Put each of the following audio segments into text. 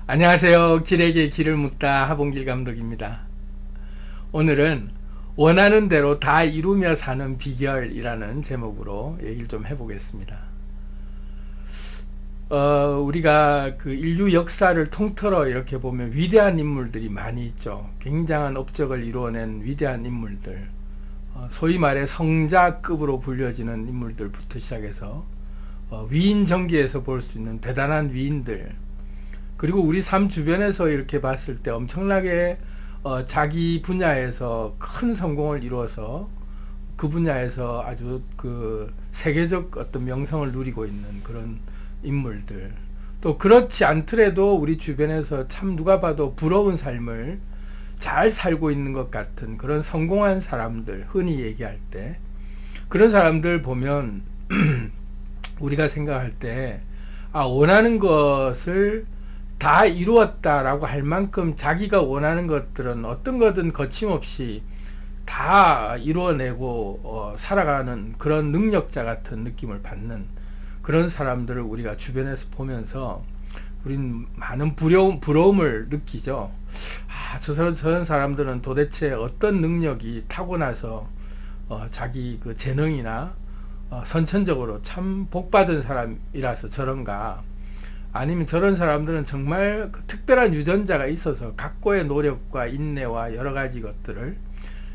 안녕하세요. 길에게 길을 묻다 하봉길 감독입니다. 오늘은 원하는 대로 다 이루며 사는 비결이라는 제목으로 얘기를 좀 해보겠습니다. 우리가 그 인류 역사를 통틀어 이렇게 보면 위대한 인물들이 많이 있죠. 굉장한 업적을 이루어낸 위대한 인물들. 소위 말해 성자급으로 불려지는 인물들부터 시작해서 위인 전기에서 볼 수 있는 대단한 위인들, 그리고 우리 삶 주변에서 이렇게 봤을 때 엄청나게 자기 분야에서 큰 성공을 이루어서 그 분야에서 아주 그 세계적 어떤 명성을 누리고 있는 그런 인물들, 또 그렇지 않더라도 우리 주변에서 참 누가 봐도 부러운 삶을 잘 살고 있는 것 같은 그런 성공한 사람들, 흔히 얘기할 때 그런 사람들 보면 우리가 생각할 때 원하는 것을 다 이루었다라고 할 만큼 자기가 원하는 것들은 어떤 거든 거침없이 다 이루어내고 살아가는 그런 능력자 같은 느낌을 받는 그런 사람들을 우리가 주변에서 보면서 우린 많은 부러움을 느끼죠. 저런 사람들은 도대체 어떤 능력이 타고나서 자기 그 재능이나 선천적으로 참 복받은 사람이라서 저런가, 아니면 저런 사람들은 정말 그 특별한 유전자가 있어서 각고의 노력과 인내와 여러 가지 것들을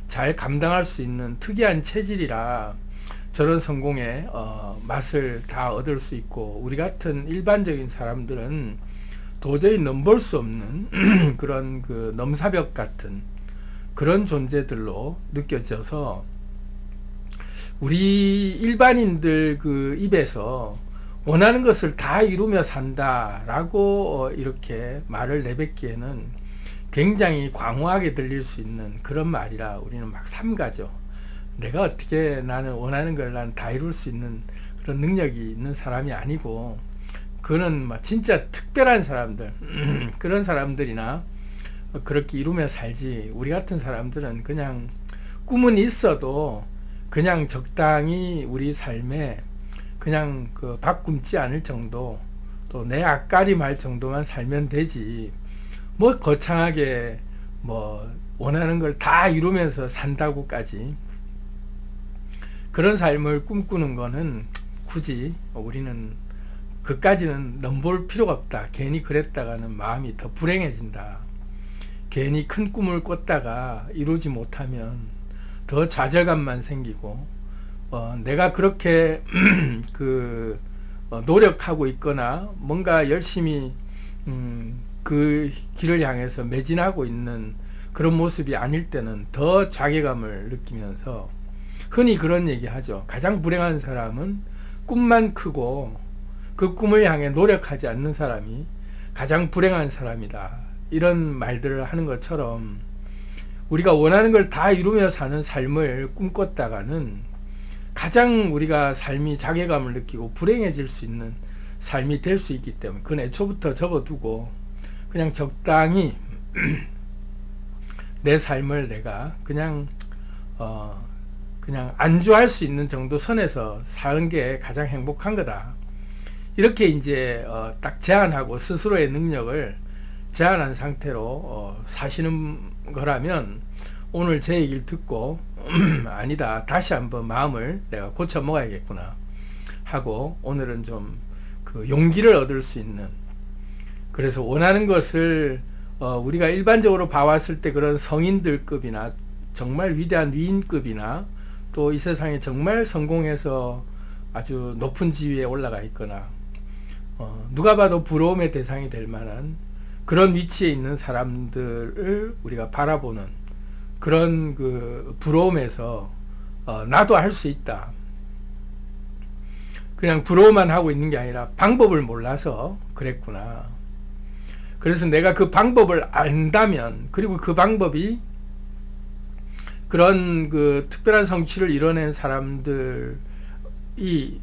잘 감당할 수 있는 특이한 체질이라 저런 성공의 맛을 다 얻을 수 있고, 우리 같은 일반적인 사람들은 도저히 넘볼 수 없는 그런 그 넘사벽 같은 그런 존재들로 느껴져서 우리 일반인들 그 입에서 원하는 것을 다 이루며 산다라고 이렇게 말을 내뱉기에는 굉장히 광호하게 들릴 수 있는 그런 말이라 우리는 막 삼가죠. 내가 어떻게 나는 원하는 걸 난 다 이룰 수 있는 그런 능력이 있는 사람이 아니고, 그거는 막 진짜 특별한 사람들 그런 사람들이나 그렇게 이루며 살지, 우리 같은 사람들은 그냥 꿈은 있어도 그냥 적당히 우리 삶에 그냥 그 밥 굶지 않을 정도, 또 내 앞가림 할 정도만 살면 되지, 뭐 거창하게 뭐 원하는 걸 다 이루면서 산다고까지 그런 삶을 꿈꾸는 거는 굳이 우리는 그까지는 넘볼 필요가 없다. 괜히 그랬다가는 마음이 더 불행해진다. 괜히 큰 꿈을 꿨다가 이루지 못하면 더 좌절감만 생기고, 내가 그렇게 노력하고 있거나 뭔가 열심히 그 길을 향해서 매진하고 있는 그런 모습이 아닐 때는 더 자괴감을 느끼면서, 흔히 그런 얘기 하죠. 가장 불행한 사람은 꿈만 크고 그 꿈을 향해 노력하지 않는 사람이 가장 불행한 사람이다. 이런 말들을 하는 것처럼 우리가 원하는 걸 다 이루며 사는 삶을 꿈꿨다가는 가장 우리가 삶이 자괴감을 느끼고 불행해질 수 있는 삶이 될 수 있기 때문에 그건 애초부터 접어두고 그냥 적당히 내 삶을 내가 그냥 안주할 수 있는 정도 선에서 사는 게 가장 행복한 거다. 이렇게 이제 딱 제한하고 스스로의 능력을 제한한 상태로 사시는 거라면 오늘 제 얘기를 듣고 아니다, 다시 한번 마음을 내가 고쳐 먹어야겠구나 하고 오늘은 좀 그 용기를 얻을 수 있는, 그래서 원하는 것을 우리가 일반적으로 봐왔을 때 그런 성인들급이나 정말 위대한 위인급이나 또 이 세상에 정말 성공해서 아주 높은 지위에 올라가 있거나 누가 봐도 부러움의 대상이 될 만한 그런 위치에 있는 사람들을 우리가 바라보는 그런 그 부러움에서 나도 할 수 있다. 그냥 부러워만 하고 있는 게 아니라 방법을 몰라서 그랬구나. 그래서 내가 그 방법을 안다면, 그리고 그 방법이 그런 그 특별한 성취를 이뤄낸 사람들이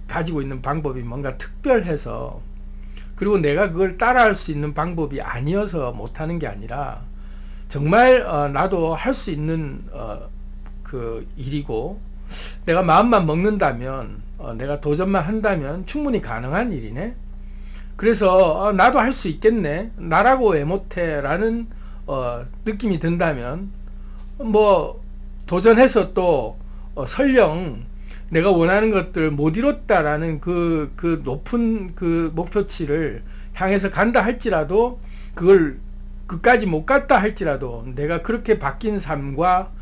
가지고 있는 방법이 뭔가 특별해서, 그리고 내가 그걸 따라할 수 있는 방법이 아니어서 못하는 게 아니라 정말 나도 할 수 있는 그 일이고, 내가 마음만 먹는다면 내가 도전만 한다면 충분히 가능한 일이네. 그래서 나도 할 수 있겠네, 나라고 왜 못해 라는 느낌이 든다면 뭐 도전해서 또 설령 내가 원하는 것들 못 이뤘다라는 그 높은 그 목표치를 향해서 간다 할지라도, 그걸 끝까지 못 갔다 할지라도 내가 그렇게 바뀐 삶과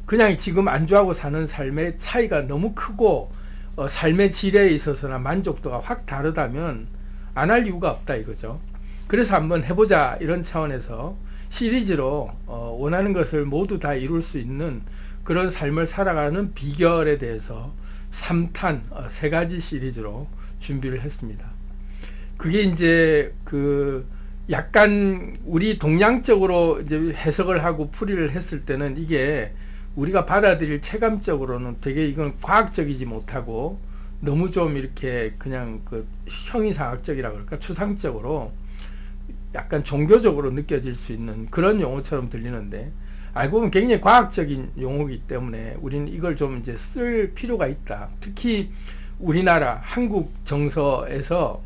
그냥 지금 안주하고 사는 삶의 차이가 너무 크고 삶의 질에 있어서나 만족도가 확 다르다면 안 할 이유가 없다 이거죠. 그래서 한번 해보자 이런 차원에서 시리즈로 원하는 것을 모두 다 이룰 수 있는 그런 삶을 살아가는 비결에 대해서 3탄 3가지 시리즈로 준비를 했습니다. 그게 이제 그 약간 우리 동양적으로 이제 해석을 하고 풀이를 했을 때는 이게 우리가 받아들일 체감적으로는 되게 이건 과학적이지 못하고 너무 좀 이렇게 그냥 그 형이상학적이라 그럴까, 추상적으로 약간 종교적으로 느껴질 수 있는 그런 용어처럼 들리는데, 알고 보면 굉장히 과학적인 용어이기 때문에 우리는 이걸 좀 이제 쓸 필요가 있다. 특히 우리나라 한국 정서에서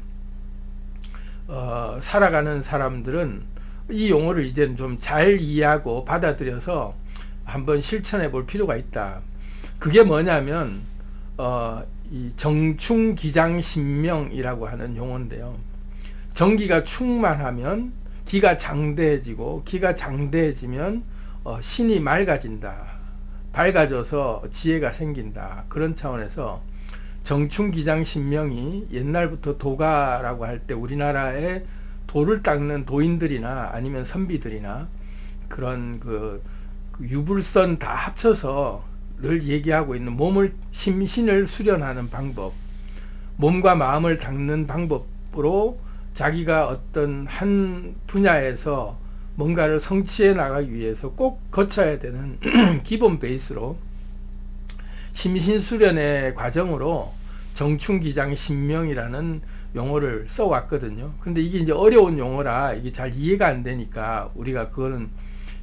살아가는 사람들은 이 용어를 이제는 좀 잘 이해하고 받아들여서 한번 실천해 볼 필요가 있다. 그게 뭐냐면 이 정충기장신명이라고 하는 용어인데요. 정기가 충만하면 기가 장대해지고, 기가 장대해지면 신이 맑아진다, 밝아져서 지혜가 생긴다. 그런 차원에서 정충기장신명이 옛날부터 도가라고 할 때 우리나라에 돌을 닦는 도인들이나 아니면 선비들이나 그런 그 유불선 다 합쳐서 를 얘기하고 있는 몸을 심신을 수련하는 방법, 몸과 마음을 닦는 방법으로 자기가 어떤 한 분야에서 뭔가를 성취해 나가기 위해서 꼭 거쳐야 되는 기본 베이스로 심신 수련의 과정으로 정충기장신명이라는 용어를 써왔거든요. 근데 이게 이제 어려운 용어라 이게 잘 이해가 안 되니까 우리가 그거는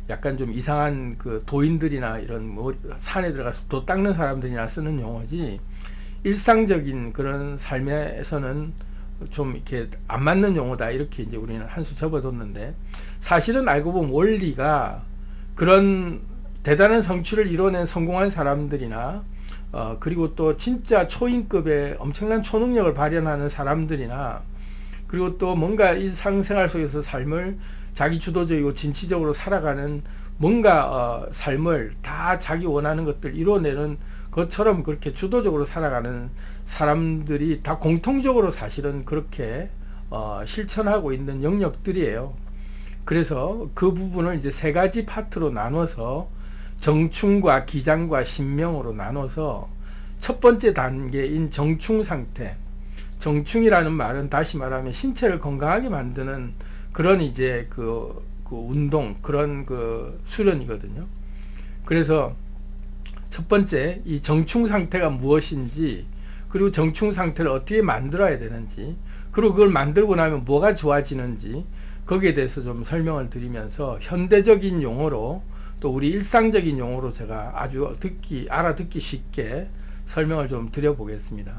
약간 좀 이상한 그 도인들이나 이런 뭐 산에 들어가서 도 닦는 사람들이나 쓰는 용어지, 일상적인 그런 삶에서는 좀 이렇게 안 맞는 용어다 이렇게 이제 우리는 한 수 접어뒀는데, 사실은 알고 보면 원리가 그런 대단한 성취를 이뤄낸 성공한 사람들이나 그리고 또 진짜 초인급의 엄청난 초능력을 발현하는 사람들이나, 그리고 또 뭔가 일상생활 속에서 삶을 자기 주도적이고 진취적으로 살아가는 뭔가 삶을 다 자기 원하는 것들 이뤄내는 것처럼 그렇게 주도적으로 살아가는 사람들이 다 공통적으로 사실은 그렇게 실천하고 있는 영역들이에요. 그래서 그 부분을 이제 3가지 파트로 나눠서 정충과 기장과 신명으로 나눠서 첫 번째 단계인 정충 상태, 정충이라는 말은 다시 말하면 신체를 건강하게 만드는 그런 이제 그 운동, 그런 그 수련이거든요. 그래서 첫 번째 이 정충 상태가 무엇인지, 그리고 정충 상태를 어떻게 만들어야 되는지, 그리고 그걸 만들고 나면 뭐가 좋아지는지, 거기에 대해서 좀 설명을 드리면서 현대적인 용어로 또 우리 일상적인 용어로 제가 아주 알아듣기 쉽게 설명을 좀 드려보겠습니다.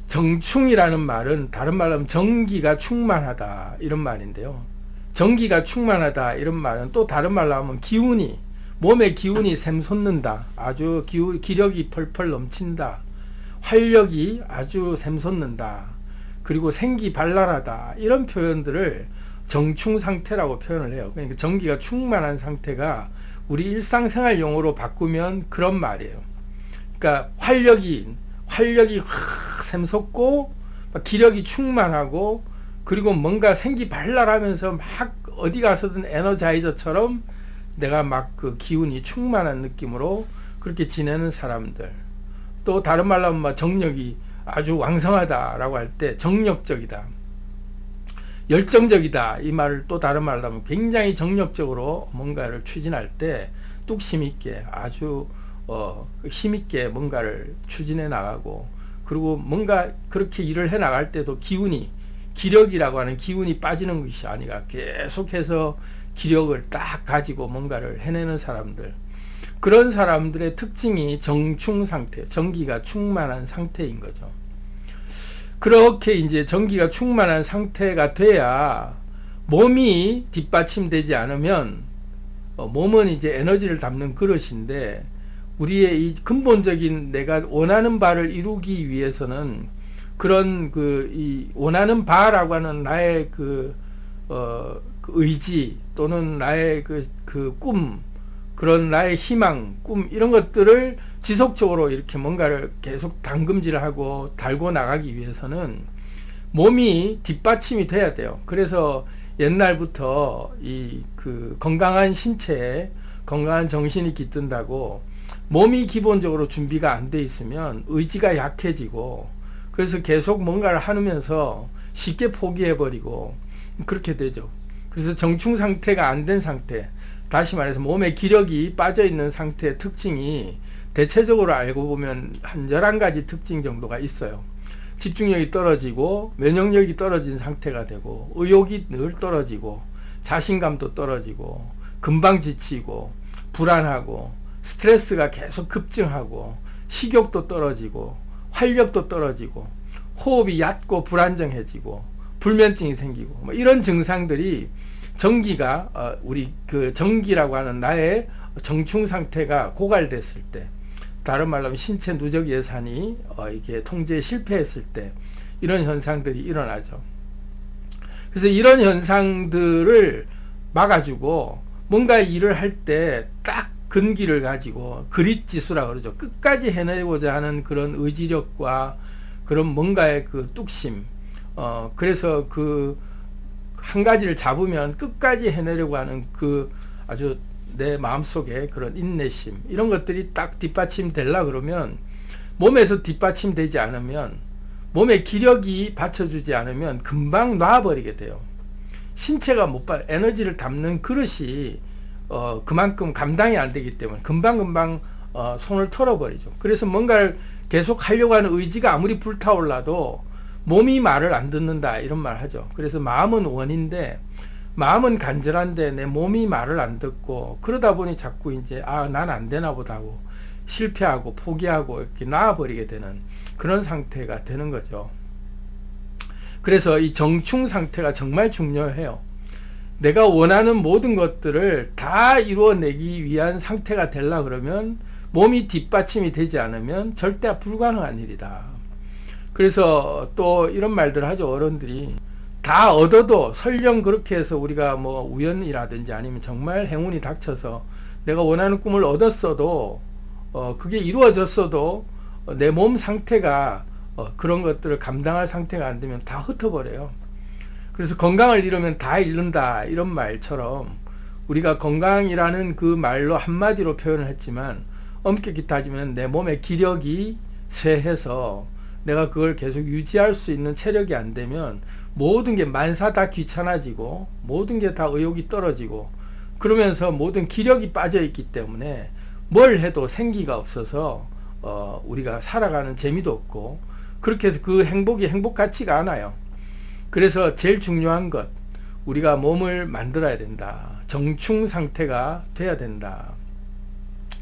정충이라는 말은 다른 말로 하면 정기가 충만하다 이런 말인데요. 정기가 충만하다 이런 말은 또 다른 말로 하면 기운이, 몸의 기운이 샘솟는다, 아주 기력이 펄펄 넘친다, 활력이 아주 샘솟는다, 그리고 생기 발랄하다, 이런 표현들을 정충 상태라고 표현을 해요. 그러니까 정기가 충만한 상태가 우리 일상생활 용어로 바꾸면 그런 말이에요. 그러니까 활력이 확 샘솟고 기력이 충만하고, 그리고 뭔가 생기 발랄하면서 막 어디 가서든 에너자이저처럼 내가 막 그 기운이 충만한 느낌으로 그렇게 지내는 사람들. 또 다른 말로 하면 정력이 아주 왕성하다라고 할 때 정력적이다, 열정적이다, 이 말을 또 다른 말로 하면 굉장히 정력적으로 뭔가를 추진할 때 뚝심 있게 아주 힘있게 뭔가를 추진해 나가고, 그리고 뭔가 그렇게 일을 해 나갈 때도 기력이라고 하는 기운이 빠지는 것이 아니라 계속해서 기력을 딱 가지고 뭔가를 해내는 사람들, 그런 사람들의 특징이 정충 상태, 정기가 충만한 상태인 거죠. 그렇게 이제 전기가 충만한 상태가 돼야 몸이 뒷받침되지 않으면 몸은 이제 에너지를 담는 그릇인데 우리의 이 근본적인 내가 원하는 바를 이루기 위해서는 그런 이 원하는 바라고 하는 나의 그 의지 또는 나의 꿈, 그런 나의 희망, 꿈 이런 것들을 지속적으로 이렇게 뭔가를 계속 담금질하고 달고 나가기 위해서는 몸이 뒷받침이 돼야 돼요. 그래서 옛날부터 건강한 신체에 건강한 정신이 깃든다고 몸이 기본적으로 준비가 안 돼 있으면 의지가 약해지고 그래서 계속 뭔가를 하면서 쉽게 포기해버리고 그렇게 되죠. 그래서 정충 상태가 안 된 상태, 다시 말해서 몸에 기력이 빠져 있는 상태의 특징이 대체적으로 알고 보면 한 11가지 특징 정도가 있어요. 집중력이 떨어지고 면역력이 떨어진 상태가 되고 의욕이 늘 떨어지고 자신감도 떨어지고 금방 지치고 불안하고 스트레스가 계속 급증하고 식욕도 떨어지고 활력도 떨어지고 호흡이 얕고 불안정해지고 불면증이 생기고 뭐 이런 증상들이 전기가 우리 전기라고 하는 나의 정충 상태가 고갈됐을 때, 다른 말로 하면 신체 누적 예산이 이게 통제에 실패했을 때 이런 현상들이 일어나죠. 그래서 이런 현상들을 막아주고 뭔가 일을 할 때 딱 근기를 가지고 그릿지수라 그러죠. 끝까지 해내고자 하는 그런 의지력과 그런 뭔가의 뚝심. 그래서 한 가지를 잡으면 끝까지 해내려고 하는 아주 내 마음속에 그런 인내심 이런 것들이 딱 뒷받침 되려 그러면 몸에서 뒷받침 되지 않으면 몸의 기력이 받쳐주지 않으면 금방 놔버리게 돼요. 신체가 에너지를 담는 그릇이 그만큼 감당이 안 되기 때문에 금방금방 손을 털어버리죠. 그래서 뭔가를 계속 하려고 하는 의지가 아무리 불타올라도 몸이 말을 안 듣는다 이런 말 하죠. 그래서 마음은 원인데 마음은 간절한데 내 몸이 말을 안 듣고 그러다 보니 자꾸 이제 난 안 되나 보다 하고 실패하고 포기하고 이렇게 나아버리게 되는 그런 상태가 되는 거죠. 그래서 이 정충 상태가 정말 중요해요. 내가 원하는 모든 것들을 다 이루어내기 위한 상태가 되려 그러면 몸이 뒷받침이 되지 않으면 절대 불가능한 일이다. 그래서 또 이런 말들 하죠. 어른들이 다 얻어도 설령 그렇게 해서 우리가 뭐 우연이라든지 아니면 정말 행운이 닥쳐서 내가 원하는 꿈을 얻었어도 그게 이루어졌어도 내 몸 상태가 그런 것들을 감당할 상태가 안 되면 다 흩어버려요. 그래서 건강을 잃으면 다 잃는다 이런 말처럼 우리가 건강이라는 그 말로 한마디로 표현을 했지만 엄격히 따지면 내 몸의 기력이 쇠해서 내가 그걸 계속 유지할 수 있는 체력이 안 되면 모든 게 만사 다 귀찮아지고 모든 게 다 의욕이 떨어지고 그러면서 모든 기력이 빠져 있기 때문에 뭘 해도 생기가 없어서 우리가 살아가는 재미도 없고 그렇게 해서 그 행복이 행복 같지가 않아요. 그래서 제일 중요한 것, 우리가 몸을 만들어야 된다. 정충 상태가 돼야 된다.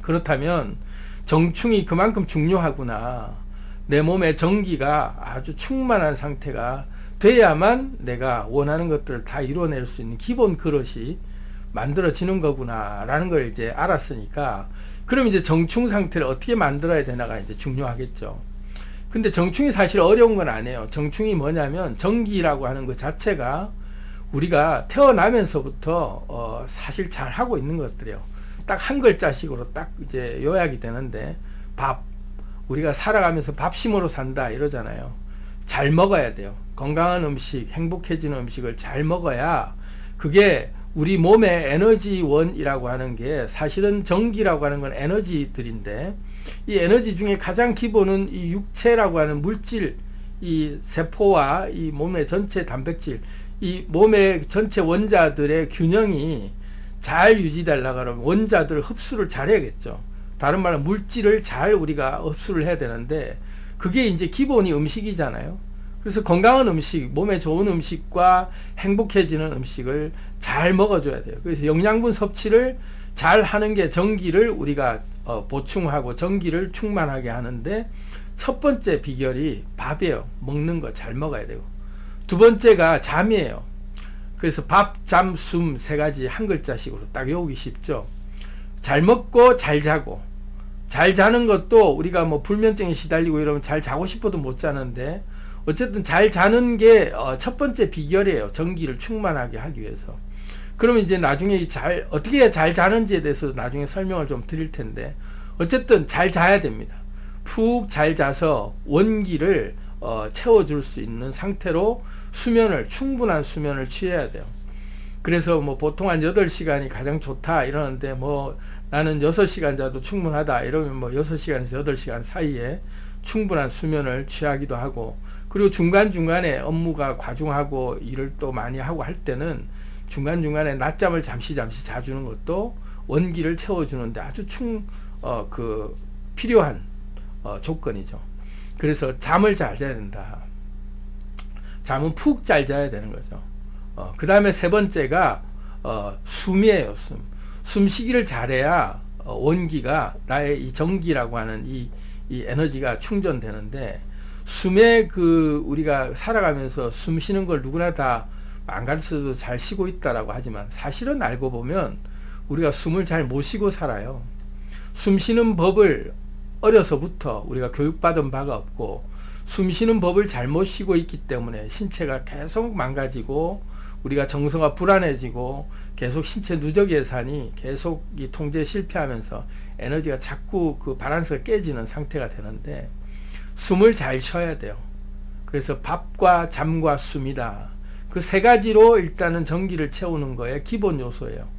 그렇다면 정충이 그만큼 중요하구나. 내 몸의 전기가 아주 충만한 상태가 돼야만 내가 원하는 것들을 다 이루어낼 수 있는 기본 그릇이 만들어지는 거구나 라는 걸 이제 알았으니까 그럼 이제 정충 상태를 어떻게 만들어야 되나가 이제 중요하겠죠. 근데 정충이 사실 어려운 건 아니에요. 정충이 뭐냐면 전기라고 하는 것 자체가 우리가 태어나면서부터 사실 잘 하고 있는 것들이에요. 딱 한 글자식으로 딱 이제 요약이 되는데 밥. 우리가 살아가면서 밥심으로 산다 이러잖아요. 잘 먹어야 돼요. 건강한 음식, 행복해지는 음식을 잘 먹어야 그게 우리 몸의 에너지원이라고 하는 게 사실은 전기라고 하는 건 에너지들인데 이 에너지 중에 가장 기본은 이 육체라고 하는 물질, 이 세포와 이 몸의 전체 단백질, 이 몸의 전체 원자들의 균형이 잘 유지되려고 하면 원자들 흡수를 잘 해야겠죠. 다른 말로 물질을 잘 우리가 흡수를 해야 되는데 그게 이제 기본이 음식이잖아요. 그래서 건강한 음식, 몸에 좋은 음식과 행복해지는 음식을 잘 먹어줘야 돼요. 그래서 영양분 섭취를 잘 하는 게 전기를 우리가 보충하고 전기를 충만하게 하는데 첫 번째 비결이 밥이에요. 먹는 거 잘 먹어야 되고. 두 번째가 잠이에요. 그래서 밥, 잠, 숨 세 가지 한 글자식으로 딱 외우기 쉽죠. 잘 먹고 잘 자고. 잘 자는 것도 우리가 뭐 불면증에 시달리고 이러면 잘 자고 싶어도 못 자는데 어쨌든 잘 자는 게 첫 번째 비결이에요. 전기를 충만하게 하기 위해서. 그러면 이제 나중에 어떻게 해야 잘 자는지에 대해서 나중에 설명을 좀 드릴 텐데 어쨌든 잘 자야 됩니다. 푹 잘 자서 원기를 채워줄 수 있는 상태로 충분한 수면을 취해야 돼요. 그래서 뭐 보통 한 8시간이 가장 좋다 이러는데 뭐 나는 6시간 자도 충분하다 이러면 뭐 6시간에서 8시간 사이에 충분한 수면을 취하기도 하고 그리고 중간중간에 업무가 과중하고 일을 또 많이 하고 할 때는 중간중간에 낮잠을 잠시 자주는 것도 원기를 채워주는데 아주 필요한 조건이죠. 그래서 잠을 잘 자야 된다. 잠은 푹 잘 자야 되는 거죠. 그 다음에 세 번째가 숨이에요. 숨쉬기를 잘해야 원기가 나의 이 전기라고 하는 이 에너지가 충전되는데 숨에 우리가 살아가면서 숨 쉬는 걸 누구나 다 안 가르쳐도 잘 쉬고 있다라고 하지만 사실은 알고 보면 우리가 숨을 잘 못 쉬고 살아요. 숨 쉬는 법을 어려서부터 우리가 교육받은 바가 없고 숨 쉬는 법을 잘못 쉬고 있기 때문에 신체가 계속 망가지고 우리가 정서가 불안해지고 계속 신체 누적 예산이 계속 이 통제에 실패하면서 에너지가 자꾸 그 밸런스가 깨지는 상태가 되는데 숨을 잘 쉬어야 돼요. 그래서 밥과 잠과 숨이다. 그 세 가지로 일단은 전기를 채우는 거에 기본 요소예요.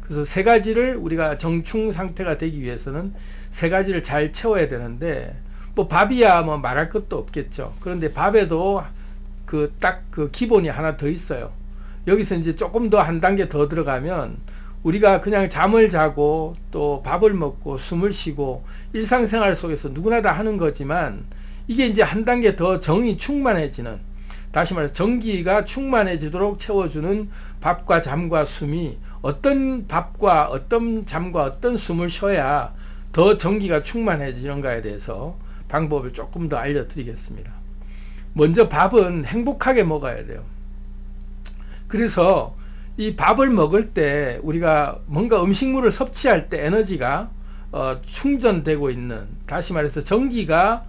그래서 세 가지를 우리가 정충 상태가 되기 위해서는 세 가지를 잘 채워야 되는데 뭐 밥이야 뭐 말할 것도 없겠죠. 그런데 밥에도 그 기본이 하나 더 있어요. 여기서 이제 조금 더 한 단계 더 들어가면 우리가 그냥 잠을 자고 또 밥을 먹고 숨을 쉬고 일상생활 속에서 누구나 다 하는 거지만 이게 이제 한 단계 더 정이 충만해지는 다시 말해서 전기가 충만해지도록 채워주는 밥과 잠과 숨이 어떤 밥과 어떤 잠과 어떤 숨을 쉬어야 더 전기가 충만해지는가에 대해서 방법을 조금 더 알려드리겠습니다. 먼저 밥은 행복하게 먹어야 돼요. 그래서 이 밥을 먹을 때 우리가 뭔가 음식물을 섭취할 때 에너지가 충전되고 있는 다시 말해서 전기가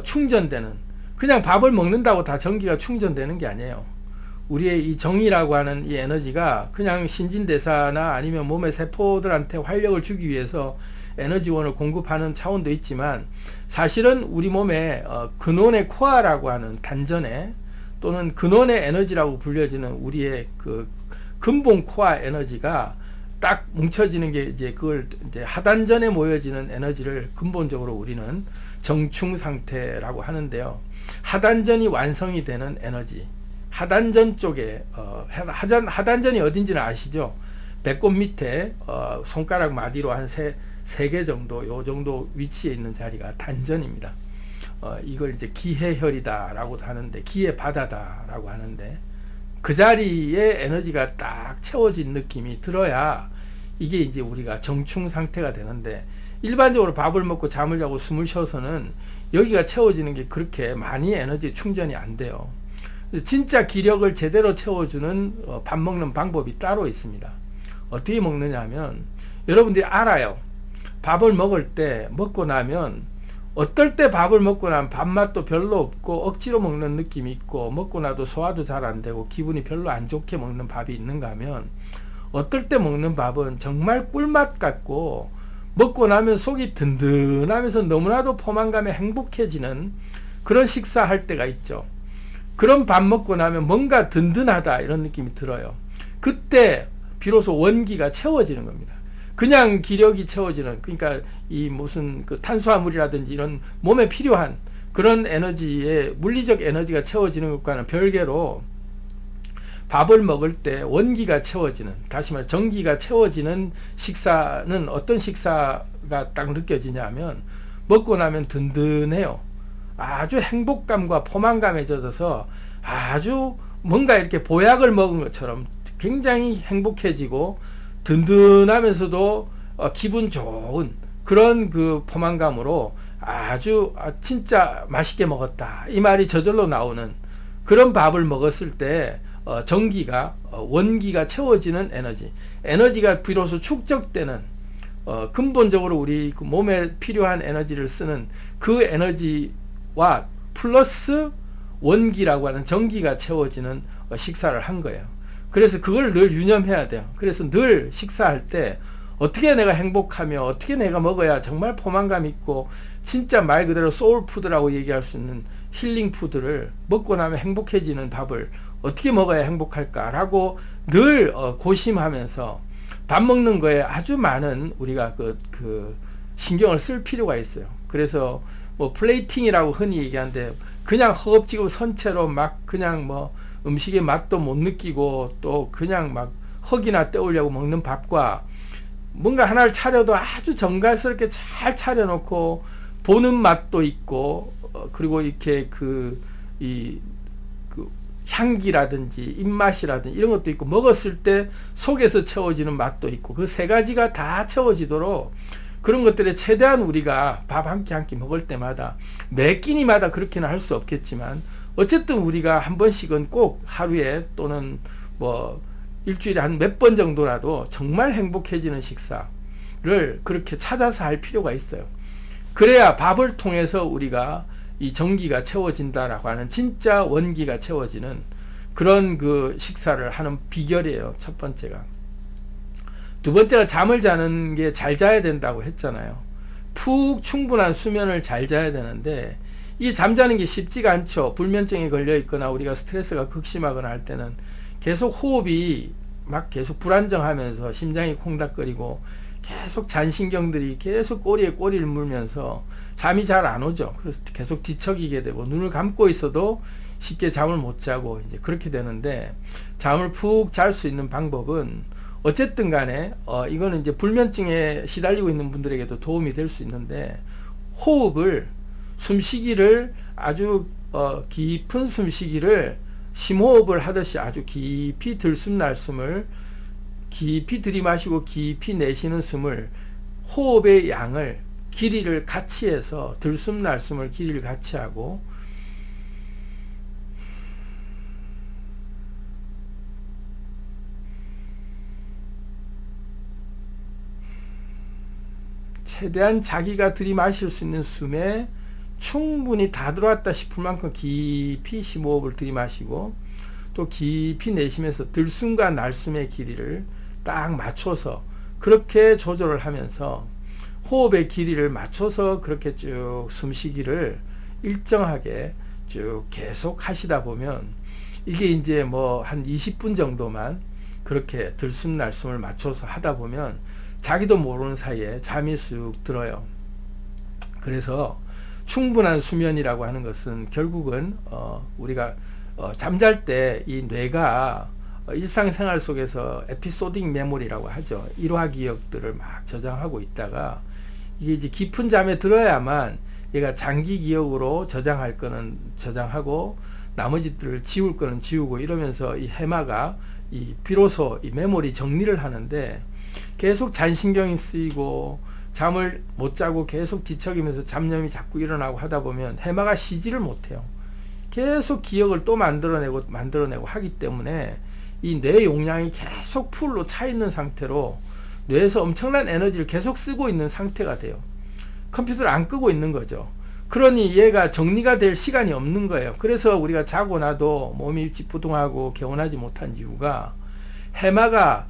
충전되는 그냥 밥을 먹는다고 다 전기가 충전되는 게 아니에요. 우리의 이 정이라고 하는 이 에너지가 그냥 신진대사나 아니면 몸의 세포들한테 활력을 주기 위해서 에너지원을 공급하는 차원도 있지만 사실은 우리 몸에 근원의 코어라고 하는 단전에 또는 근원의 에너지라고 불려지는 우리의 그 근본 코어 에너지가 딱 뭉쳐지는 게 이제 그걸 이제 하단전에 모여지는 에너지를 근본적으로 우리는 정충 상태라고 하는데요. 하단전이 완성이 되는 에너지. 하단전 쪽에 하단전이 어딘지는 아시죠? 배꼽 밑에 손가락 마디로 한 세 개 정도 요 정도 위치에 있는 자리가 단전입니다. 이걸 이제 기해혈이다라고도 하는데 기해 바다다라고 하는데 그 자리에 에너지가 딱 채워진 느낌이 들어야 이게 이제 우리가 정충 상태가 되는데 일반적으로 밥을 먹고 잠을 자고 숨을 쉬어서는 여기가 채워지는 게 그렇게 많이 에너지 충전이 안 돼요. 진짜 기력을 제대로 채워주는 밥 먹는 방법이 따로 있습니다. 어떻게 먹느냐 하면 여러분들이 알아요. 밥을 먹을 때 먹고 나면 어떨 때 밥을 먹고 나면 밥맛도 별로 없고 억지로 먹는 느낌이 있고 먹고 나도 소화도 잘 안 되고 기분이 별로 안 좋게 먹는 밥이 있는가 하면 어떨 때 먹는 밥은 정말 꿀맛 같고 먹고 나면 속이 든든하면서 너무나도 포만감에 행복해지는 그런 식사할 때가 있죠. 그런 밥 먹고 나면 뭔가 든든하다 이런 느낌이 들어요. 그때 비로소 원기가 채워지는 겁니다. 그냥 기력이 채워지는 그러니까 이 무슨 그 탄수화물이라든지 이런 몸에 필요한 그런 에너지의 물리적 에너지가 채워지는 것과는 별개로 밥을 먹을 때 원기가 채워지는 다시 말해 전기가 채워지는 식사는 어떤 식사가 딱 느껴지냐면 먹고 나면 든든해요. 아주 행복감과 포만감에 젖어서 아주 뭔가 이렇게 보약을 먹은 것처럼 굉장히 행복해지고 든든하면서도 기분 좋은 그런 그 포만감으로 아주 진짜 맛있게 먹었다 이 말이 저절로 나오는 그런 밥을 먹었을 때 전기가 원기가 채워지는 에너지가 비로소 축적되는 근본적으로 우리 그 몸에 필요한 에너지를 쓰는 그 에너지와 플러스 원기라고 하는 전기가 채워지는 식사를 한 거예요. 그래서 그걸 늘 유념해야 돼요. 그래서 늘 식사할 때 어떻게 내가 행복하며 어떻게 내가 먹어야 정말 포만감 있고 진짜 말 그대로 소울푸드라고 얘기할 수 있는 힐링 푸드를 먹고 나면 행복해지는 밥을 어떻게 먹어야 행복할까라고 늘 고심하면서 밥 먹는 거에 아주 많은 우리가 그 신경을 쓸 필요가 있어요. 그래서 뭐 플레이팅이라고 흔히 얘기하는데 그냥 허겁지겁 선체로 막 그냥 뭐 음식의 맛도 못 느끼고 또 그냥 막 헉이나 때우려고 먹는 밥과 뭔가 하나를 차려도 아주 정갈스럽게 잘 차려놓고 보는 맛도 있고 그리고 이렇게 그 향기라든지 입맛이라든지 이런 것도 있고 먹었을 때 속에서 채워지는 맛도 있고 그 세 가지가 다 채워지도록 그런 것들에 최대한 우리가 밥 한 끼 한 끼 먹을 때마다 매 끼니마다 그렇게는 할 수 없겠지만 어쨌든 우리가 한 번씩은 꼭 하루에 또는 뭐 일주일에 한 몇 번 정도라도 정말 행복해지는 식사를 그렇게 찾아서 할 필요가 있어요. 그래야 밥을 통해서 우리가 이 전기가 채워진다라고 하는 진짜 원기가 채워지는 그런 그 식사를 하는 비결이에요. 첫 번째가. 두 번째가 잠을 자는 게 잘 자야 된다고 했잖아요. 푹 충분한 수면을 잘 자야 되는데 이 잠자는 게 쉽지가 않죠. 불면증에 걸려 있거나 우리가 스트레스가 극심하거나 할 때는 계속 호흡이 막 계속 불안정하면서 심장이 콩닥거리고 계속 잔신경들이 계속 꼬리에 꼬리를 물면서 잠이 잘 안 오죠. 그래서 계속 뒤척이게 되고 눈을 감고 있어도 쉽게 잠을 못 자고 이제 그렇게 되는데 잠을 푹 잘 수 있는 방법은 어쨌든 간에 이거는 이제 불면증에 시달리고 있는 분들에게도 도움이 될 수 있는데 호흡을 숨쉬기를 아주 깊은 숨쉬기를 심호흡을 하듯이 아주 깊이 들숨 날숨을 깊이 들이마시고 깊이 내쉬는 숨을 호흡의 양을 길이를 같이 해서 들숨 날숨을 길이를 같이 하고 최대한 자기가 들이마실 수 있는 숨에 충분히 다 들어왔다 싶을 만큼 깊이 심호흡을 들이마시고 또 깊이 내쉬면서 들숨과 날숨의 길이를 딱 맞춰서 그렇게 조절을 하면서 호흡의 길이를 맞춰서 그렇게 쭉 숨쉬기를 일정하게 쭉 계속 하시다 보면 이게 이제 뭐 한 20분 정도만 그렇게 들숨 날숨을 맞춰서 하다 보면 자기도 모르는 사이에 잠이 쑥 들어요. 그래서 충분한 수면이라고 하는 것은 결국은 우리가 잠잘 때 이 뇌가 일상생활 속에서 에피소딕 메모리라고 하죠. 일화 기억들을 막 저장하고 있다가 이게 이제 깊은 잠에 들어야만 얘가 장기 기억으로 저장할 거는 저장하고 나머지들을 지울 거는 지우고 이러면서 이 해마가 비로소 이 메모리 정리를 하는데 계속 잔신경이 쓰이고 잠을 못 자고 계속 뒤척이면서 잡념이 자꾸 일어나고 하다 보면 해마가 쉬지를 못해요. 계속 기억을 또 만들어내고 하기 때문에 이 뇌 용량이 계속 풀로 차 있는 상태로 뇌에서 엄청난 에너지를 계속 쓰고 있는 상태가 돼요. 컴퓨터를 안 끄고 있는 거죠. 그러니 얘가 정리가 될 시간이 없는 거예요. 그래서 우리가 자고 나도 몸이 찌뿌둥하고 개운하지 못한 이유가 해마가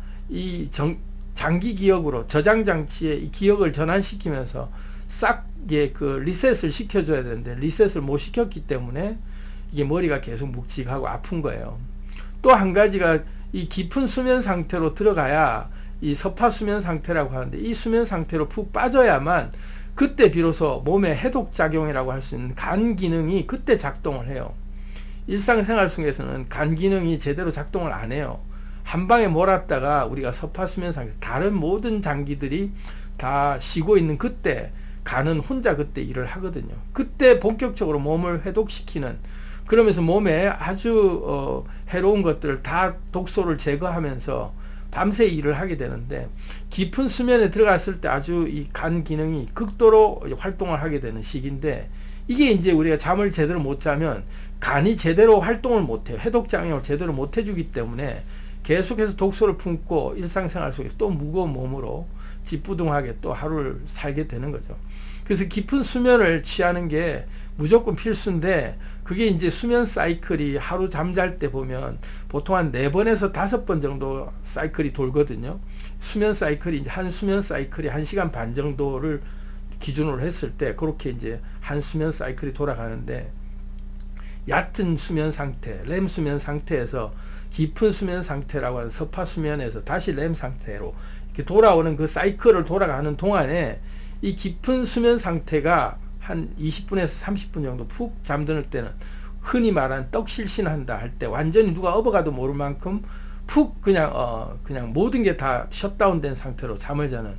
장기 기억으로 저장 장치에 이 기억을 전환시키면서 싹 그 리셋을 시켜줘야 되는데 리셋을 못 시켰기 때문에 이게 머리가 계속 묵직하고 아픈 거예요. 또 한 가지가 이 깊은 수면 상태로 들어가야 이 서파 수면 상태라고 하는데 이 수면 상태로 푹 빠져야만 그때 비로소 몸의 해독 작용이라고 할 수 있는 간 기능이 그때 작동을 해요. 일상생활 속에서는 간 기능이 제대로 작동을 안 해요. 한 방에 몰았다가 우리가 서파 수면 상태, 다른 모든 장기들이 다 쉬고 있는 그때 간은 혼자 그때 일을 하거든요. 그때 본격적으로 몸을 회독시키는, 그러면서 몸에 아주 해로운 것들을 다 독소를 제거하면서 밤새 일을 하게 되는데, 깊은 수면에 들어갔을 때 아주 이 간 기능이 극도로 활동을 하게 되는 시기인데, 이게 이제 우리가 잠을 제대로 못 자면 간이 제대로 활동을 못해요. 해독작용을 제대로 못 해주기 때문에 계속해서 독소를 품고 일상생활 속에서 또 무거운 몸으로 찌뿌둥하게 또 하루를 살게 되는 거죠. 그래서 깊은 수면을 취하는 게 무조건 필수인데, 그게 이제 수면 사이클이 하루 잠잘 때 보면 보통 한 4번에서 5번 정도 사이클이 돌거든요. 수면 사이클이 이제 한 수면 사이클이 1시간 반 정도를 기준으로 했을 때 그렇게 이제 한 수면 사이클이 돌아가는데, 얕은 수면 상태, 렘 수면 상태에서 깊은 수면 상태라고 하는 서파 수면에서 다시 렘 상태로 이렇게 돌아오는 그 사이클을 돌아가는 동안에 이 깊은 수면 상태가 한 20분에서 30분 정도 푹 잠드는 때는 흔히 말하는 떡실신한다 할 때 완전히 누가 업어가도 모를 만큼 푹 그냥 모든 게 다 셧다운된 상태로 잠을 자는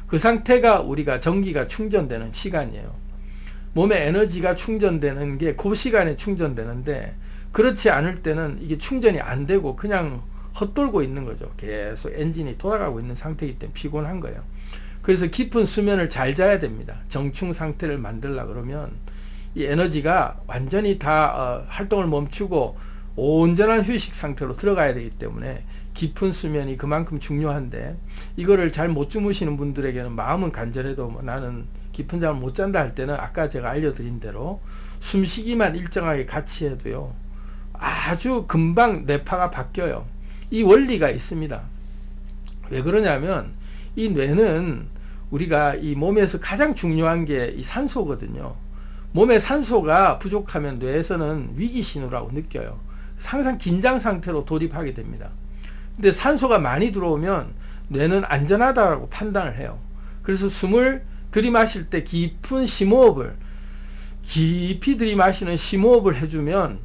그 상태가 우리가 전기가 충전되는 시간이에요. 몸의 에너지가 충전되는 게 그 시간에 충전되는데, 그렇지 않을 때는 이게 충전이 안 되고 그냥 헛돌고 있는 거죠. 계속 엔진이 돌아가고 있는 상태이기 때문에 피곤한 거예요. 그래서 깊은 수면을 잘 자야 됩니다. 정충 상태를 만들려 그러면 이 에너지가 완전히 다 활동을 멈추고 온전한 휴식 상태로 들어가야 되기 때문에 깊은 수면이 그만큼 중요한데, 이거를 잘 못 주무시는 분들에게는 마음은 간절해도 나는 깊은 잠을 못 잔다 할 때는 아까 제가 알려드린 대로 숨쉬기만 일정하게 같이 해도요, 아주 금방 뇌파가 바뀌어요. 이 원리가 있습니다. 왜 그러냐면 이 뇌는 우리가 이 몸에서 가장 중요한 게 이 산소거든요. 몸에 산소가 부족하면 뇌에서는 위기 신호라고 느껴요. 항상 긴장 상태로 돌입하게 됩니다. 근데 산소가 많이 들어오면 뇌는 안전하다고 판단을 해요. 그래서 숨을 들이마실 때 깊은 심호흡을, 깊이 들이마시는 심호흡을 해주면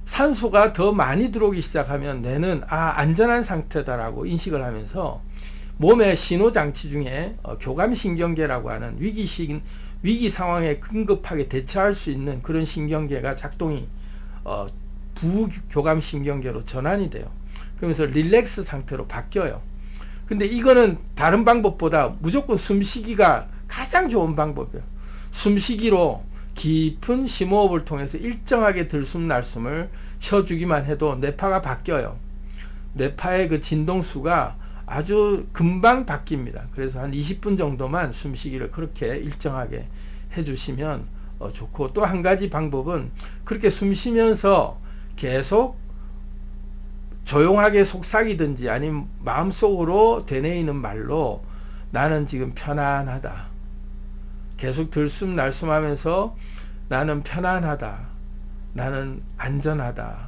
산소가 더 많이 들어오기 시작하면 뇌는 안전한 상태다라고 인식을 하면서 몸의 신호장치 중에 교감신경계라고 하는 위기 상황에 긴급하게 대처할 수 있는 그런 신경계가 작동이 부교감신경계로 전환이 돼요. 그러면서 릴렉스 상태로 바뀌어요. 근데 이거는 다른 방법보다 무조건 숨쉬기가 가장 좋은 방법이에요. 숨쉬기로 깊은 심호흡을 통해서 일정하게 들숨 날숨을 쉬어주기만 해도 뇌파가 바뀌어요. 뇌파의 그 진동수가 아주 금방 바뀝니다. 그래서 한 20분 정도만 숨쉬기를 그렇게 일정하게 해주시면 좋고, 또 한 가지 방법은 그렇게 숨쉬면서 계속 조용하게 속삭이든지 아니면 마음속으로 되뇌이는 말로 나는 지금 편안하다, 계속 들숨 날숨하면서 나는 편안하다, 나는 안전하다,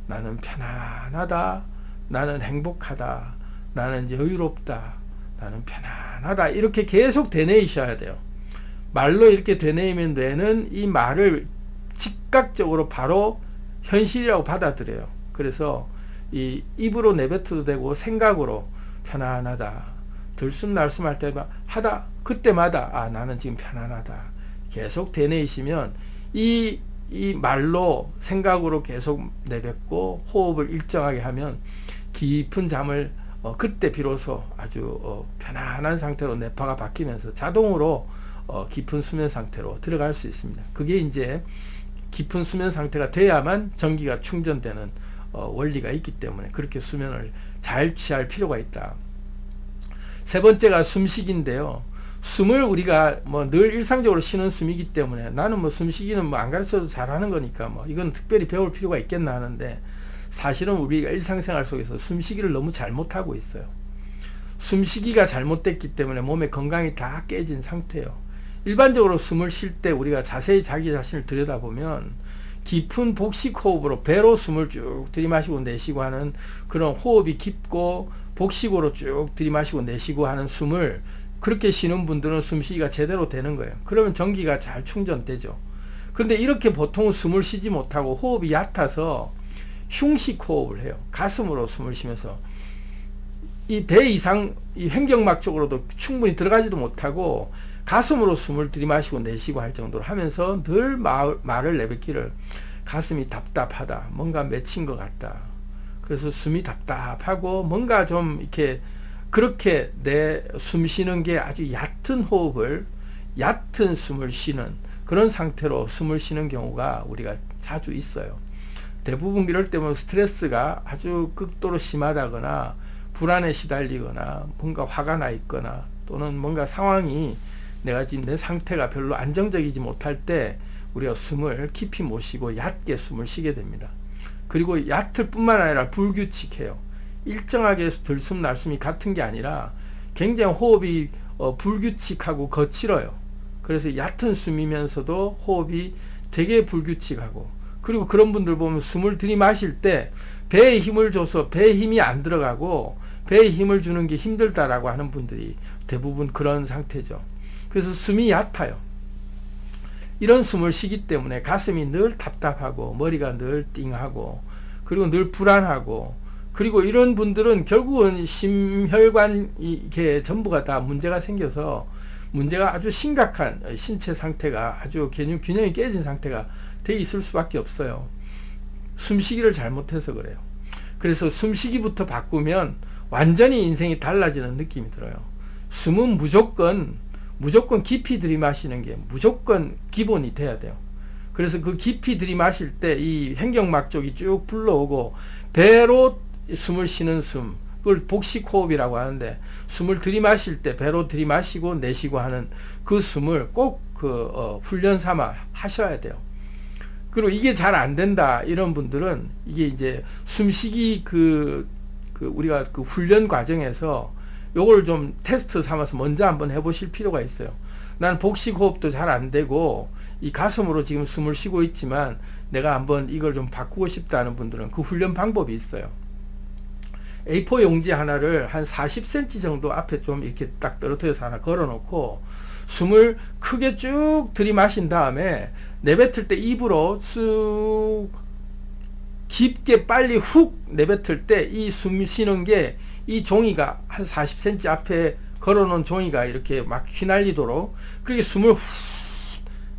나는 편안하다, 나는 행복하다, 나는 이제 여유롭다, 나는 편안하다, 이렇게 계속 되뇌이셔야 돼요. 말로 이렇게 되뇌이면 뇌는 이 말을 즉각적으로 바로 현실이라고 받아들여요. 그래서 이 입으로 내뱉어도 되고 생각으로 편안하다, 들숨 날숨 할 때마다 그때마다 나는 지금 편안하다 계속 되뇌이시면 이 말로 생각으로 계속 내뱉고 호흡을 일정하게 하면 깊은 잠을 그때 비로소 아주 편안한 상태로 뇌파가 바뀌면서 자동으로 깊은 수면 상태로 들어갈 수 있습니다. 그게 이제 깊은 수면 상태가 돼야만 전기가 충전되는 원리가 있기 때문에 그렇게 수면을 잘 취할 필요가 있다. 세 번째가 숨쉬기인데요. 숨을 우리가 늘 일상적으로 쉬는 숨이기 때문에 나는 숨쉬기는 안 가르쳐도 잘하는 거니까 이건 특별히 배울 필요가 있겠나 하는데, 사실은 우리가 일상생활 속에서 숨쉬기를 너무 잘못하고 있어요. 숨쉬기가 잘못됐기 때문에 몸의 건강이 다 깨진 상태예요. 일반적으로 숨을 쉴 때 우리가 자세히 자기 자신을 들여다보면 깊은 복식 호흡으로 배로 숨을 쭉 들이마시고 내쉬고 하는 그런 호흡이 깊고, 복식으로 쭉 들이마시고 내쉬고 하는 숨을 그렇게 쉬는 분들은 숨쉬기가 제대로 되는 거예요. 그러면 전기가 잘 충전되죠. 그런데 이렇게 보통 숨을 쉬지 못하고 호흡이 얕아서 흉식 호흡을 해요. 가슴으로 숨을 쉬면서 이 배 이상 이 횡격막 쪽으로도 충분히 들어가지도 못하고 가슴으로 숨을 들이마시고 내쉬고 할 정도로 하면서 늘 말을 내뱉기를 가슴이 답답하다, 뭔가 맺힌 것 같다, 그래서 숨이 답답하고 뭔가 좀 이렇게 그렇게 내 숨 쉬는 게 아주 얕은 호흡을, 얕은 숨을 쉬는 그런 상태로 숨을 쉬는 경우가 우리가 자주 있어요. 대부분 이럴 때 보면 스트레스가 아주 극도로 심하다거나 불안에 시달리거나 뭔가 화가 나 있거나 또는 뭔가 상황이 내가 지금 내 상태가 별로 안정적이지 못할 때 우리가 숨을 깊이 못 쉬고 얕게 숨을 쉬게 됩니다. 그리고 얕을 뿐만 아니라 불규칙해요. 일정하게 들숨 날숨이 같은 게 아니라 굉장히 호흡이 불규칙하고 거칠어요. 그래서 얕은 숨이면서도 호흡이 되게 불규칙하고, 그리고 그런 분들 보면 숨을 들이마실 때 배에 힘을 줘서 배에 힘이 안 들어가고 배에 힘을 주는 게 힘들다라고 하는 분들이 대부분 그런 상태죠. 그래서 숨이 얕아요. 이런 숨을 쉬기 때문에 가슴이 늘 답답하고 머리가 늘 띵하고 그리고 늘 불안하고, 그리고 이런 분들은 결국은 심혈관 이게 전부가 다 문제가 생겨서 문제가 아주 심각한 신체 상태가 아주 균형이 깨진 상태가 돼 있을 수밖에 없어요. 숨쉬기를 잘못해서 그래요. 그래서 숨쉬기부터 바꾸면 완전히 인생이 달라지는 느낌이 들어요. 숨은 무조건 깊이 들이마시는 게 무조건 기본이 돼야 돼요. 그래서 그 깊이 들이마실 때 이 횡격막 쪽이 쭉 불러오고 배로 숨을 쉬는 숨, 그걸 복식호흡이라고 하는데, 숨을 들이마실 때 배로 들이마시고 내쉬고 하는 그 숨을 꼭 훈련 삼아 하셔야 돼요. 그리고 이게 잘 안 된다 이런 분들은 이게 이제 숨쉬기 우리가 그 훈련 과정에서 요걸 좀 테스트 삼아서 먼저 한번 해보실 필요가 있어요. 난 복식호흡도 잘 안 되고 이 가슴으로 지금 숨을 쉬고 있지만 내가 한번 이걸 좀 바꾸고 싶다는 분들은 그 훈련 방법이 있어요. A4 용지 하나를 한 40cm 정도 앞에 좀 이렇게 딱 떨어뜨려서 하나 걸어놓고 숨을 크게 쭉 들이마신 다음에 내뱉을 때 입으로 쑥 깊게 빨리 훅 내뱉을 때 이 숨 쉬는 게 이 종이가 한 40cm 앞에 걸어놓은 종이가 이렇게 막 휘날리도록 그렇게 숨을 훅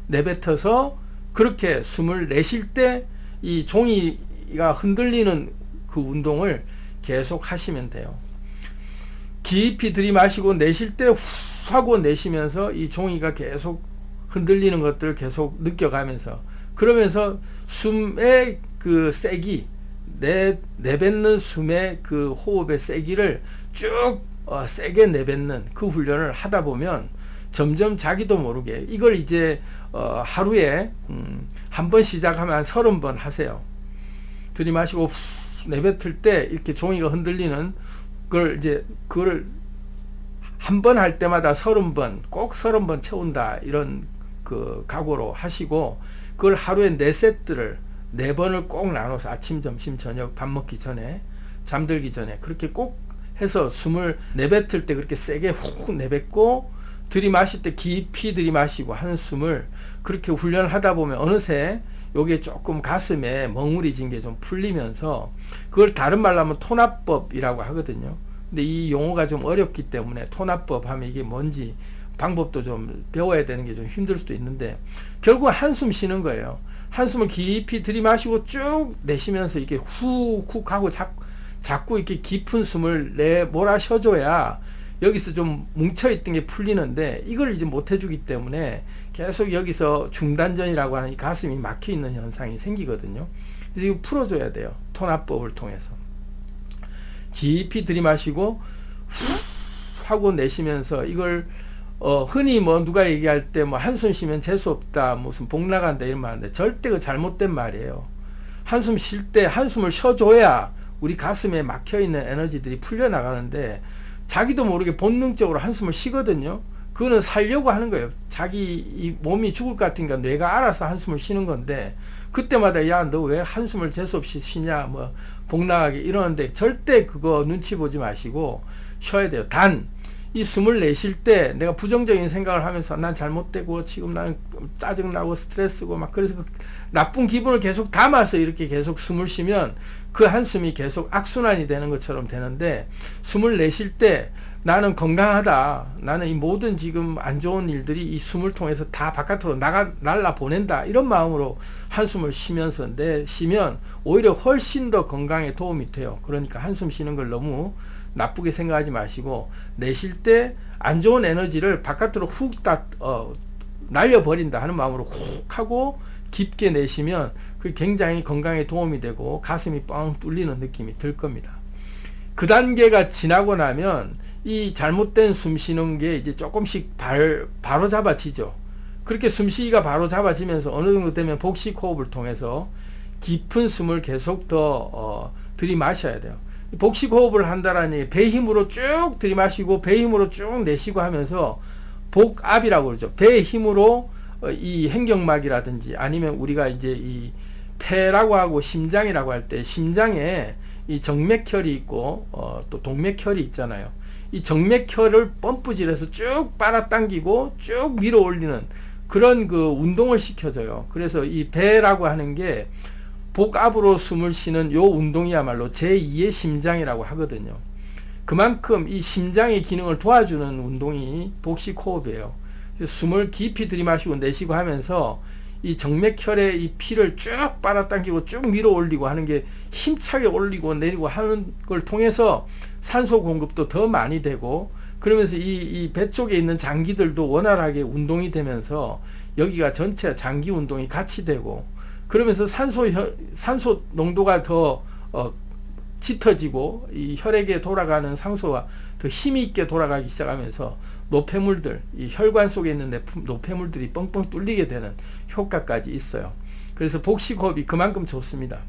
내뱉어서 그렇게 숨을 내쉴 때 이 종이가 흔들리는 그 운동을 계속 하시면 돼요. 깊이 들이마시고 내쉴 때 후 하고 내쉬면서 이 종이가 계속 흔들리는 것들을 계속 느껴가면서, 그러면서 숨의 그 세기, 내뱉는 숨의 그 호흡의 세기를 쭉 세게 내뱉는 그 훈련을 하다 보면 점점 자기도 모르게 이걸 이제 하루에 한 번 시작하면 한 30번 하세요. 들이마시고 후 내뱉을 때 이렇게 종이가 흔들리는 걸 이제 그걸 한 번 할 때마다 30번, 꼭 30번 채운다 이런 그 각오로 하시고, 그걸 하루에 4세트를 4번을 꼭 나눠서 아침, 점심, 저녁, 밥 먹기 전에, 잠들기 전에 그렇게 꼭 해서 숨을 내뱉을 때 그렇게 세게 훅 내뱉고 들이마실 때 깊이 들이마시고 하는 숨을 그렇게 훈련을 하다 보면 어느새 요게 조금 가슴에 멍울이진 게 좀 풀리면서, 그걸 다른 말로 하면 토납법이라고 하거든요. 근데 이 용어가 좀 어렵기 때문에 토납법 하면 이게 뭔지 방법도 좀 배워야 되는 게 좀 힘들 수도 있는데, 결국 한숨 쉬는 거예요. 한숨을 깊이 들이마시고 쭉 내쉬면서 이렇게 훅훅 하고 자꾸 이렇게 깊은 숨을 몰아쉬어줘야 여기서 좀 뭉쳐있던 게 풀리는데, 이걸 이제 못 해주기 때문에 계속 여기서 중단전이라고 하는 이 가슴이 막혀있는 현상이 생기거든요. 그래서 이거 풀어줘야 돼요. 토납법을 통해서. 깊이 들이마시고 후 하고 내쉬면서 이걸 흔히 뭐 누가 얘기할 때 뭐 한숨 쉬면 재수 없다, 무슨 복 나간다 이런 말 하는데 절대 그 잘못된 말이에요. 한숨 쉴 때 한숨을 쉬어줘야 우리 가슴에 막혀있는 에너지들이 풀려나가는데, 자기도 모르게 본능적으로 한숨을 쉬거든요. 그거는 살려고 하는 거예요. 자기 이 몸이 죽을 것 같으니까 뇌가 알아서 한숨을 쉬는 건데, 그때마다 야 너 왜 한숨을 재수없이 쉬냐 뭐 복나가게 이러는데 절대 그거 눈치 보지 마시고 쉬어야 돼요. 단 이 숨을 내쉴 때 내가 부정적인 생각을 하면서 난 잘못되고 지금 나는 짜증나고 스트레스고 막 그래서 그 나쁜 기분을 계속 담아서 이렇게 계속 숨을 쉬면 그 한숨이 계속 악순환이 되는 것처럼 되는데, 숨을 내쉴 때 나는 건강하다, 나는 이 모든 지금 안 좋은 일들이 이 숨을 통해서 다 바깥으로 날라 보낸다 이런 마음으로 한숨을 쉬면서 내쉬면 오히려 훨씬 더 건강에 도움이 돼요. 그러니까 한숨 쉬는 걸 너무 나쁘게 생각하지 마시고 내쉴 때 안 좋은 에너지를 바깥으로 훅 날려버린다 하는 마음으로 훅 하고 깊게 내쉬면 그게 굉장히 건강에 도움이 되고 가슴이 뻥 뚫리는 느낌이 들 겁니다. 그 단계가 지나고 나면 이 잘못된 숨 쉬는 게 이제 조금씩 바로 잡아지죠. 그렇게 숨쉬기가 바로 잡아지면서 어느 정도 되면 복식 호흡을 통해서 깊은 숨을 계속 더 들이마셔야 돼요. 복식 호흡을 한다라는 얘기, 배 힘으로 쭉 들이마시고 배 힘으로 쭉 내쉬고 하면서 복압이라고 그러죠. 배 힘으로 이 횡격막이라든지 아니면 우리가 이제 이 폐라고 하고 심장이라고 할 때 심장에 이 정맥혈이 있고 또 동맥혈이 있잖아요. 이 정맥혈을 펌프질해서 쭉 빨아당기고 쭉 밀어 올리는 그런 그 운동을 시켜줘요. 그래서 이 배라고 하는 게 복압으로 숨을 쉬는 요 운동이야말로 제2의 심장이라고 하거든요. 그만큼 이 심장의 기능을 도와주는 운동이 복식 호흡이에요. 숨을 깊이 들이마시고 내쉬고 하면서 이 정맥혈의 이 피를 쭉 빨아당기고 쭉 밀어 올리고 하는 게 힘차게 올리고 내리고 하는 걸 통해서 산소 공급도 더 많이 되고 그러면서 이 배 쪽에 있는 장기들도 원활하게 운동이 되면서 여기가 전체 장기 운동이 같이 되고 그러면서 산소 농도가 더 짙어지고 이 혈액에 돌아가는 상소가 더 힘이 있게 돌아가기 시작하면서 노폐물들, 이 혈관 속에 있는 노폐물들이 뻥뻥 뚫리게 되는 효과까지 있어요. 그래서 복식호흡이 그만큼 좋습니다.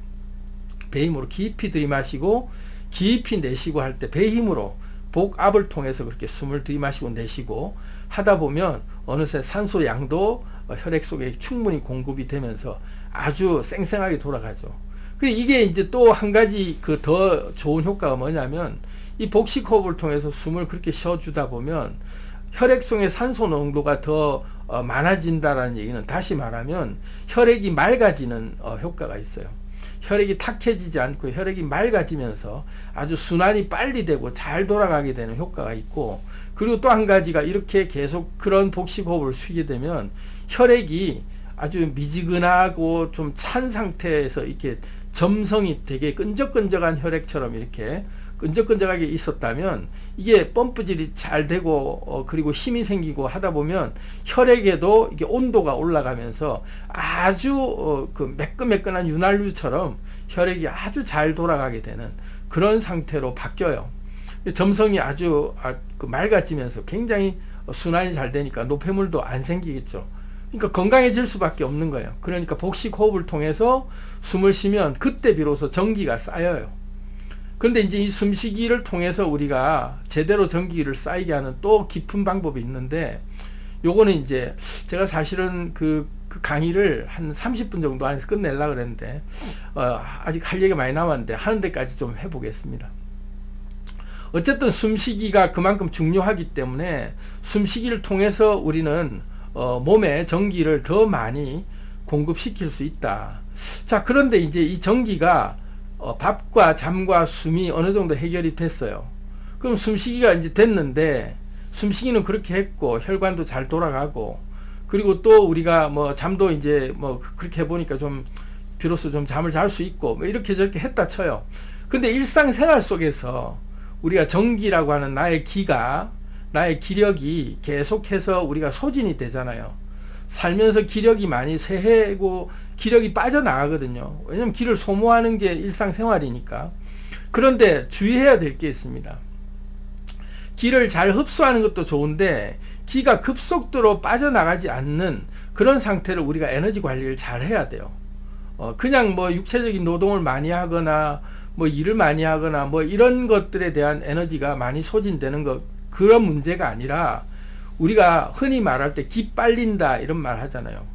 배 힘으로 깊이 들이마시고 깊이 내쉬고 할 때 배 힘으로 복압을 통해서 그렇게 숨을 들이마시고 내쉬고 하다 보면 어느새 산소 양도 혈액 속에 충분히 공급이 되면서 아주 쌩쌩하게 돌아가죠. 이게 이제 또 한 가지 그 더 좋은 효과가 뭐냐면 이 복식호흡을 통해서 숨을 그렇게 쉬어주다 보면 혈액 속의 산소 농도가 더 많아진다라는 얘기는 다시 말하면 혈액이 맑아지는 효과가 있어요. 혈액이 탁해지지 않고 혈액이 맑아지면서 아주 순환이 빨리 되고 잘 돌아가게 되는 효과가 있고 그리고 또 한 가지가 이렇게 계속 그런 복식호흡을 쉬게 되면 혈액이 아주 미지근하고 좀 찬 상태에서 이렇게 점성이 되게 끈적끈적한 혈액처럼 이렇게 끈적끈적하게 있었다면 이게 펌프질이 잘 되고 그리고 힘이 생기고 하다 보면 혈액에도 이게 온도가 올라가면서 아주 그 매끈매끈한 윤활유처럼 혈액이 아주 잘 돌아가게 되는 그런 상태로 바뀌어요. 점성이 아주 맑아지면서 굉장히 순환이 잘 되니까 노폐물도 안 생기겠죠. 그러니까 건강해질 수밖에 없는 거예요. 그러니까 복식 호흡을 통해서 숨을 쉬면 그때 비로소 전기가 쌓여요. 그런데 이제 이 숨쉬기를 통해서 우리가 제대로 전기를 쌓이게 하는 또 깊은 방법이 있는데 요거는 이제 제가 사실은 그 강의를 한 30분 정도 안에서 끝내려고 그랬는데 아직 할 얘기가 많이 남았는데 하는 데까지 좀 해보겠습니다. 어쨌든 숨쉬기가 그만큼 중요하기 때문에 숨쉬기를 통해서 우리는 몸에 전기를 더 많이 공급시킬 수 있다. 자, 그런데 이제 이 전기가 밥과 잠과 숨이 어느 정도 해결이 됐어요. 그럼 숨쉬기가 이제 됐는데 숨쉬기는 그렇게 했고 혈관도 잘 돌아가고 그리고 또 우리가 뭐 잠도 이제 뭐 그렇게 해보니까 좀 비로소 좀 잠을 잘 수 있고 뭐 이렇게 저렇게 했다 쳐요. 근데 일상생활 속에서 우리가 전기라고 하는 나의 기력이 계속해서 우리가 소진이 되잖아요. 살면서 기력이 많이 쇠해고 기력이 빠져나가거든요. 왜냐면 기를 소모하는 게 일상생활이니까. 그런데 주의해야 될 게 있습니다. 기를 잘 흡수하는 것도 좋은데 기가 급속도로 빠져나가지 않는 그런 상태를 우리가 에너지 관리를 잘 해야 돼요. 그냥 뭐 육체적인 노동을 많이 하거나 뭐 일을 많이 하거나 뭐 이런 것들에 대한 에너지가 많이 소진되는 것 그런 문제가 아니라 우리가 흔히 말할 때 기 빨린다 이런 말 하잖아요.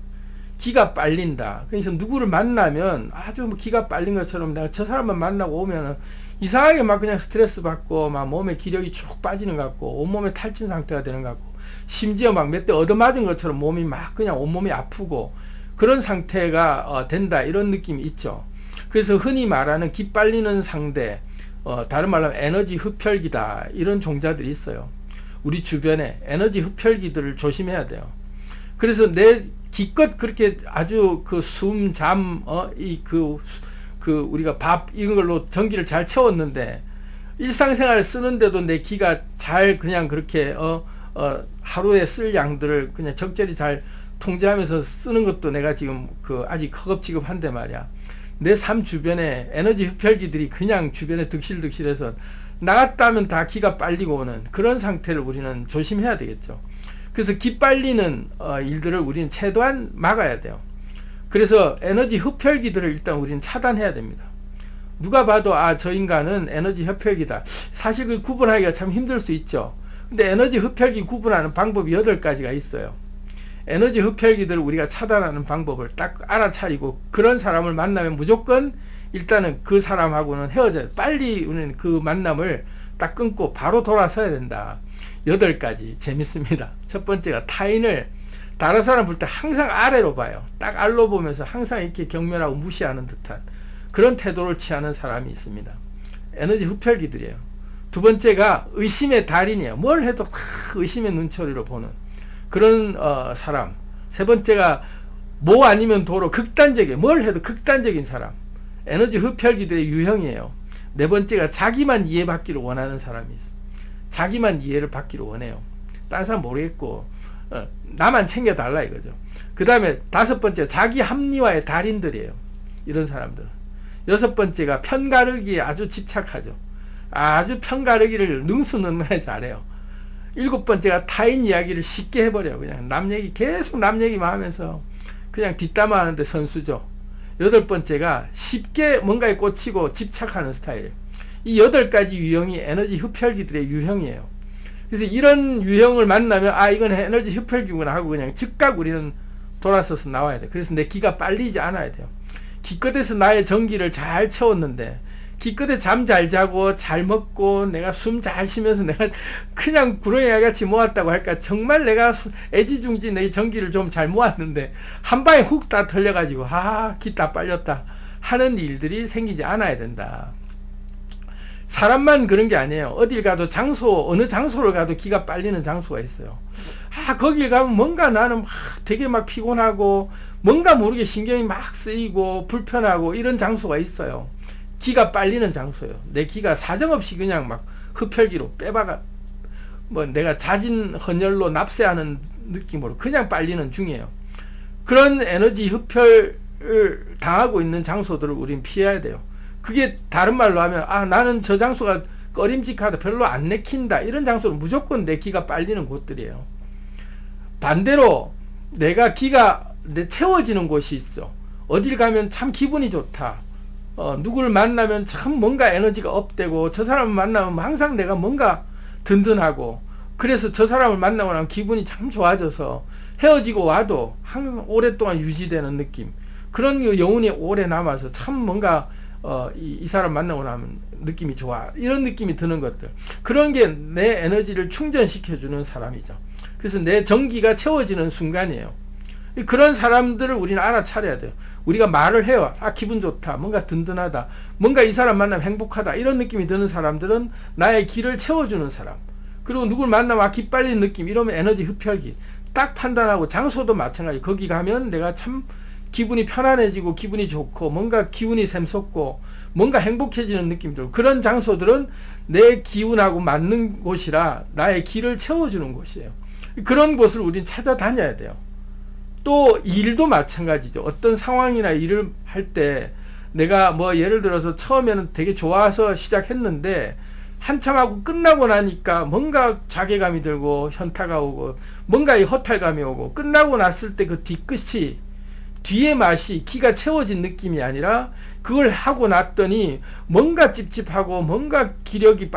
기가 빨린다. 그래서 누구를 만나면 아주 뭐 기가 빨린 것처럼 내가 저 사람만 만나고 오면은 이상하게 막 그냥 스트레스 받고 막 몸에 기력이 쭉 빠지는 것 같고 온몸에 탈진 상태가 되는 것 같고 심지어 막 몇 대 얻어맞은 것처럼 몸이 막 그냥 온몸이 아프고 그런 상태가 된다 이런 느낌이 있죠. 그래서 흔히 말하는 기 빨리는 상대 다른 말로 하면 에너지 흡혈귀다 이런 종자들이 있어요. 우리 주변에 에너지 흡혈귀들을 조심해야 돼요. 그래서 내 기껏 그렇게 아주 그 숨, 잠, 우리가 밥 이런 걸로 전기를 잘 채웠는데 일상생활 쓰는데도 내 기가 잘 그냥 그렇게 하루에 쓸 양들을 그냥 적절히 잘 통제하면서 쓰는 것도 내가 지금 아직 허겁지겁한데 말이야. 내 삶 주변에 에너지 흡혈귀들이 그냥 주변에 득실득실해서 나갔다 하면 다 기가 빨리고 오는 그런 상태를 우리는 조심해야 되겠죠. 그래서 기 빨리는 일들을 우리는 최대한 막아야 돼요. 그래서 에너지 흡혈귀들을 일단 우리는 차단해야 됩니다. 누가 봐도 저 인간은 에너지 흡혈귀다. 사실 그 구분하기가 참 힘들 수 있죠. 근데 에너지 흡혈귀 구분하는 방법이 8가지가 있어요. 에너지 흡혈귀들을 우리가 차단하는 방법을 딱 알아차리고 그런 사람을 만나면 무조건 일단은 그 사람하고는 헤어져야 돼. 빨리 우리는 그 만남을 딱 끊고 바로 돌아서야 된다. 8가지 재밌습니다. 첫 번째가 타인을 다른 사람 볼 때 항상 아래로 봐요. 딱 알로 보면서 항상 이렇게 경멸하고 무시하는 듯한 그런 태도를 취하는 사람이 있습니다. 에너지 흡혈귀들이에요. 두 번째가 의심의 달인이에요. 뭘 해도 의심의 눈초리로 보는 그런 사람. 세 번째가 뭐 아니면 도로 극단적이에요. 뭘 해도 극단적인 사람. 에너지 흡혈귀들의 유형이에요. 네 번째가 자기만 이해받기를 원하는 사람이 있어요. 자기만 이해를 받기를 원해요. 다른 사람 모르겠고 나만 챙겨달라 이거죠. 그 다음에 5번째 자기 합리화의 달인들이에요. 이런 사람들은. 6번째가 편가르기에 아주 집착하죠. 아주 편가르기를 능수능란하게 잘해요. 7번째가 타인 이야기를 쉽게 해버려요. 그냥 남 얘기 계속 남 얘기만 하면서 그냥 뒷담화 하는데 선수죠. 8번째가 쉽게 뭔가에 꽂히고 집착하는 스타일이에요. 이 8가지 유형이 에너지 흡혈귀들의 유형이에요. 그래서 이런 유형을 만나면 이건 에너지 흡혈귀구나 하고 그냥 즉각 우리는 돌아서서 나와야 돼. 그래서 내 기가 빨리지 않아야 돼요. 기껏해서 나의 전기를 잘 채웠는데 기껏해 잠 잘 자고 잘 먹고 내가 숨 잘 쉬면서 내가 그냥 구렁이 같이 모았다고 할까. 정말 내가 애지중지 내 전기를 좀 잘 모았는데 한 방에 훅 다 털려가지고 기 다 빨렸다 하는 일들이 생기지 않아야 된다. 사람만 그런 게 아니에요. 어딜 가도 어느 장소를 가도 기가 빨리는 장소가 있어요. 거길 가면 뭔가 나는 되게 막 피곤하고 뭔가 모르게 신경이 막 쓰이고 불편하고 이런 장소가 있어요. 기가 빨리는 장소예요. 내 기가 사정없이 그냥 막 흡혈귀로 빼박아 내가 자진 헌혈로 납세하는 느낌으로 그냥 빨리는 중이에요. 그런 에너지 흡혈을 당하고 있는 장소들을 우린 피해야 돼요. 그게 다른 말로 하면 나는 저 장소가 꺼림직하다 별로 안 내킨다 이런 장소는 무조건 내 기가 빨리는 곳들이에요. 반대로 내가 기가 채워지는 곳이 있어. 어딜 가면 참 기분이 좋다. 누구를 만나면 참 뭔가 에너지가 업되고 저 사람을 만나면 항상 내가 뭔가 든든하고 그래서 저 사람을 만나고 나면 기분이 참 좋아져서 헤어지고 와도 항상 오랫동안 유지되는 느낌. 그런 여운이 오래 남아서 참 뭔가 이 사람 만나고 나면 느낌이 좋아. 이런 느낌이 드는 것들. 그런 게 내 에너지를 충전시켜주는 사람이죠. 그래서 내 전기가 채워지는 순간이에요. 그런 사람들을 우리는 알아차려야 돼요. 우리가 말을 해요. 기분 좋다. 뭔가 든든하다. 뭔가 이 사람 만나면 행복하다. 이런 느낌이 드는 사람들은 나의 기를 채워주는 사람. 그리고 누굴 만나면 기 빨리는 느낌. 이러면 에너지 흡혈귀. 딱 판단하고 장소도 마찬가지. 거기 가면 내가 참 기분이 편안해지고 기분이 좋고 뭔가 기운이 샘솟고 뭔가 행복해지는 느낌이 들고 그런 장소들은 내 기운하고 맞는 곳이라 나의 기를 채워주는 곳이에요. 그런 곳을 우린 찾아다녀야 돼요. 또 일도 마찬가지죠. 어떤 상황이나 일을 할 때 내가 예를 들어서 처음에는 되게 좋아서 시작했는데 한참 하고 끝나고 나니까 뭔가 자괴감이 들고 현타가 오고 뭔가 허탈감이 오고 끝나고 났을 때 그 뒤끝이 뒤의 맛이 기가 채워진 느낌이 아니라 그걸 하고 났더니 뭔가 찝찝하고 뭔가 기력이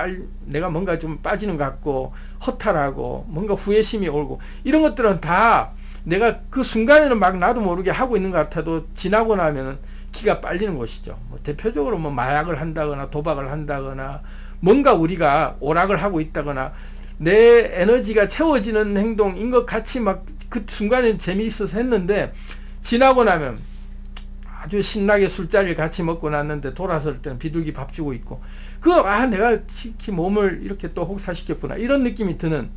내가 뭔가 좀 빠지는 것 같고 허탈하고 뭔가 후회심이 오고 이런 것들은 다 내가 그 순간에는 막 나도 모르게 하고 있는 것 같아도 지나고 나면 기가 빨리는 것이죠. 대표적으로 마약을 한다거나 도박을 한다거나 뭔가 우리가 오락을 하고 있다거나 내 에너지가 채워지는 행동인 것 같이 막 그 순간에는 재미있어서 했는데 지나고 나면 아주 신나게 술자리를 같이 먹고 났는데 돌아설 때는 비둘기 밥 주고 있고 내가 특히 몸을 이렇게 또 혹사시켰구나 이런 느낌이 드는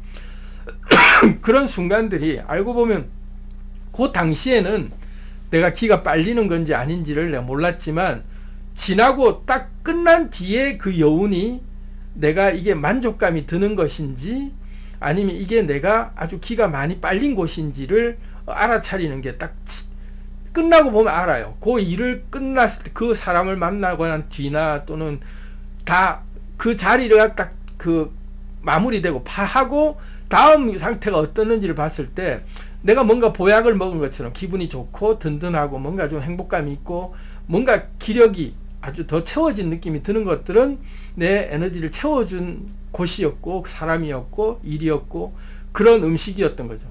그런 순간들이 알고 보면 그 당시에는 내가 기가 빨리는 건지 아닌지를 내가 몰랐지만 지나고 딱 끝난 뒤에 그 여운이 내가 이게 만족감이 드는 것인지 아니면 이게 내가 아주 기가 많이 빨린 곳인지를 알아차리는 게 딱 끝나고 보면 알아요. 그 일을 끝났을 때 그 사람을 만나고 난 뒤나 또는 다 그 자리가 딱 그 마무리되고 파하고 다음 상태가 어떻는지를 봤을 때 내가 뭔가 보약을 먹은 것처럼 기분이 좋고 든든하고 뭔가 좀 행복감이 있고 뭔가 기력이 아주 더 채워진 느낌이 드는 것들은 내 에너지를 채워준 곳이었고 사람이었고 일이었고 그런 음식이었던 거죠.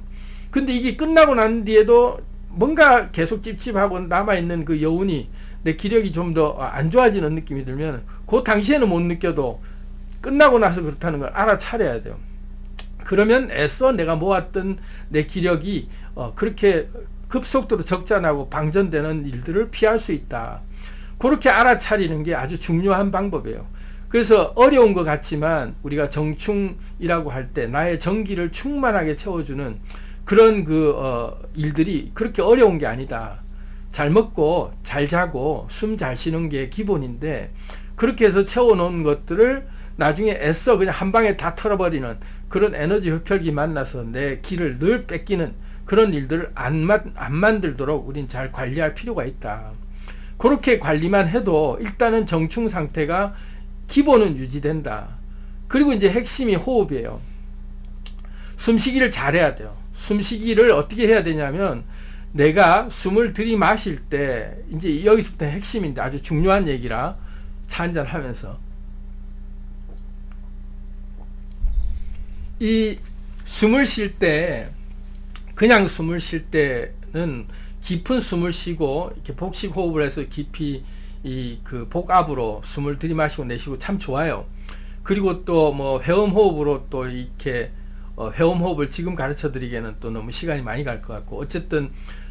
근데 이게 끝나고 난 뒤에도 뭔가 계속 찝찝하고 남아있는 그 여운이 내 기력이 좀 더 안 좋아지는 느낌이 들면 그 당시에는 못 느껴도 끝나고 나서 그렇다는 걸 알아차려야 돼요. 그러면 애써 내가 모았던 내 기력이 그렇게 급속도로 적자나고 방전되는 일들을 피할 수 있다. 그렇게 알아차리는 게 아주 중요한 방법이에요. 그래서 어려운 것 같지만 우리가 정충이라고 할 때 나의 정기를 충만하게 채워주는 그런 일들이 그렇게 어려운 게 아니다. 잘 먹고 잘 자고 숨 잘 쉬는 게 기본인데 그렇게 해서 채워놓은 것들을 나중에 애써 그냥 한 방에 다 털어버리는 그런 에너지 흡혈귀 만나서 내 기를 늘 뺏기는 그런 일들을 안 만들도록 우린 잘 관리할 필요가 있다. 그렇게 관리만 해도 일단은 정충 상태가 기본은 유지된다. 그리고 이제 핵심이 호흡이에요. 숨쉬기를 잘해야 돼요. 숨쉬기를 어떻게 해야 되냐면 내가 숨을 들이마실 때 이제 여기서부터 핵심인데 아주 중요한 얘기라 차 한잔 하면서 이 숨을 쉴 때 그냥 숨을 쉴 때는 깊은 숨을 쉬고 이렇게 복식 호흡을 해서 깊이 그 복압으로 숨을 들이마시고 내쉬고 참 좋아요. 그리고 또 뭐 회음 호흡으로 또 이렇게 회음 호흡을 지금 가르쳐 드리기에는 또 너무 시간이 많이 갈 것 같고 어쨌든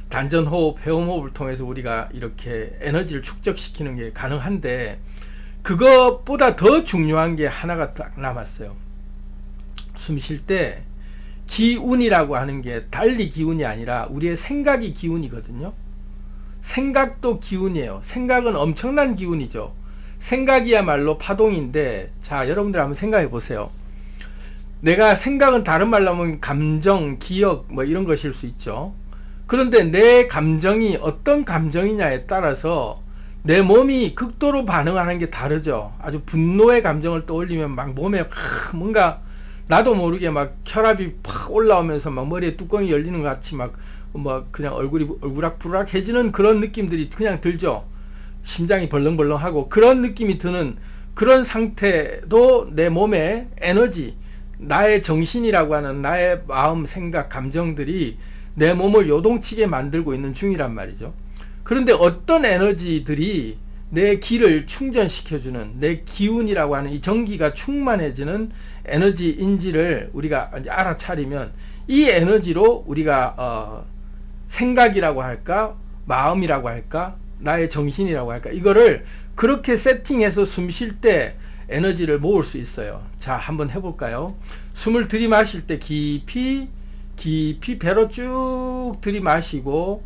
단전 호흡, 회음 호흡을 통해서 우리가 이렇게 에너지를 축적시키는 게 가능한데 그것보다 더 중요한 게 하나가 딱 남았어요. 숨 쉴 때 기운이라고 하는 게 달리 기운이 아니라 우리의 생각이 기운이거든요. 생각도 기운이에요. 생각은 엄청난 기운이죠. 생각이야말로 파동인데 자 여러분들 한번 생각해 보세요. 내가 생각은 다른 말로 하면 감정, 기억 뭐 이런 것일 수 있죠. 그런데 내 감정이 어떤 감정이냐에 따라서 내 몸이 극도로 반응하는 게 다르죠. 아주 분노의 감정을 떠올리면 막 몸에 뭔가 나도 모르게 막 혈압이 팍 올라오면서 막 머리에 뚜껑이 열리는 것 같이 막 그냥 얼굴이 울그락부락해지는 그런 느낌들이 그냥 들죠. 심장이 벌렁벌렁하고 그런 느낌이 드는 그런 상태도 내 몸의 에너지, 나의 정신이라고 하는 나의 마음, 생각, 감정들이 내 몸을 요동치게 만들고 있는 중이란 말이죠. 그런데 어떤 에너지들이 내 기를 충전시켜주는 내 기운이라고 하는 이 전기가 충만해지는 에너지인지를 우리가 이제 알아차리면 이 에너지로 우리가 생각이라고 할까 마음이라고 할까 나의 정신이라고 할까 이거를 그렇게 세팅해서 숨 쉴 때 에너지를 모을 수 있어요. 자 한번 해볼까요? 숨을 들이마실 때 깊이 배로 쭉 들이마시고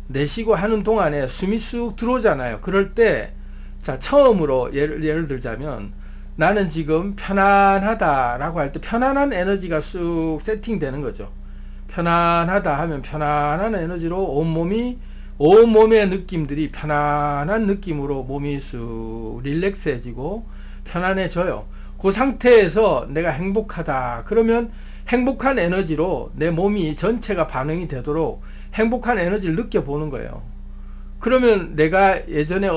내쉬고 하는 동안에 숨이 쑥 들어오잖아요. 그럴 때 자 처음으로 예를 들자면 나는 지금 편안하다라고 할 때 편안한 에너지가 쑥 세팅되는 거죠. 편안하다 하면 편안한 에너지로 온몸의 느낌들이 편안한 느낌으로 몸이 쑥 릴렉스해지고 편안해져요. 그 상태에서 내가 행복하다 그러면 행복한 에너지로 내 몸이 전체가 반응이 되도록 행복한 에너지를 느껴보는 거예요. 그러면 내가 예전에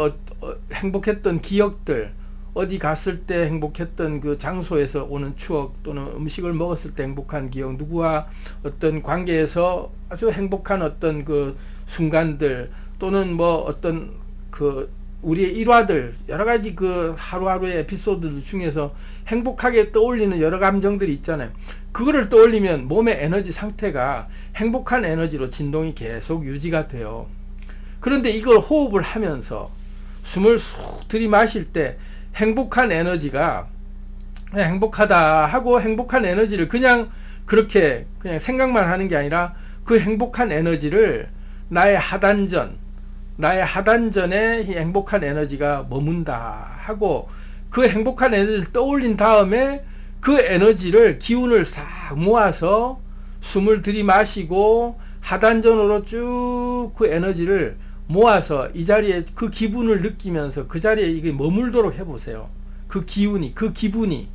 행복했던 기억들 어디 갔을 때 행복했던 그 장소에서 오는 추억 또는 음식을 먹었을 때 행복한 기억 누구와 어떤 관계에서 아주 행복한 어떤 그 순간들 또는 뭐 어떤 그 우리의 일화들 여러 가지 그 하루하루의 에피소드들 중에서 행복하게 떠올리는 여러 감정들이 있잖아요. 그거를 떠올리면 몸의 에너지 상태가 행복한 에너지로 진동이 계속 유지가 돼요. 그런데 이걸 호흡을 하면서 숨을 쑥 들이마실 때 행복한 에너지가 그냥 행복하다 하고 행복한 에너지를 그냥 그렇게 그냥 생각만 하는 게 아니라 그 행복한 에너지를 나의 하단전에 행복한 에너지가 머문다 하고 그 행복한 에너지를 떠올린 다음에 그 에너지를 기운을 싹 모아서 숨을 들이마시고 하단전으로 쭉 그 에너지를 모아서 이 자리에 그 기분을 느끼면서 그 자리에 이게 머물도록 해보세요. 그 기운이, 그 기분이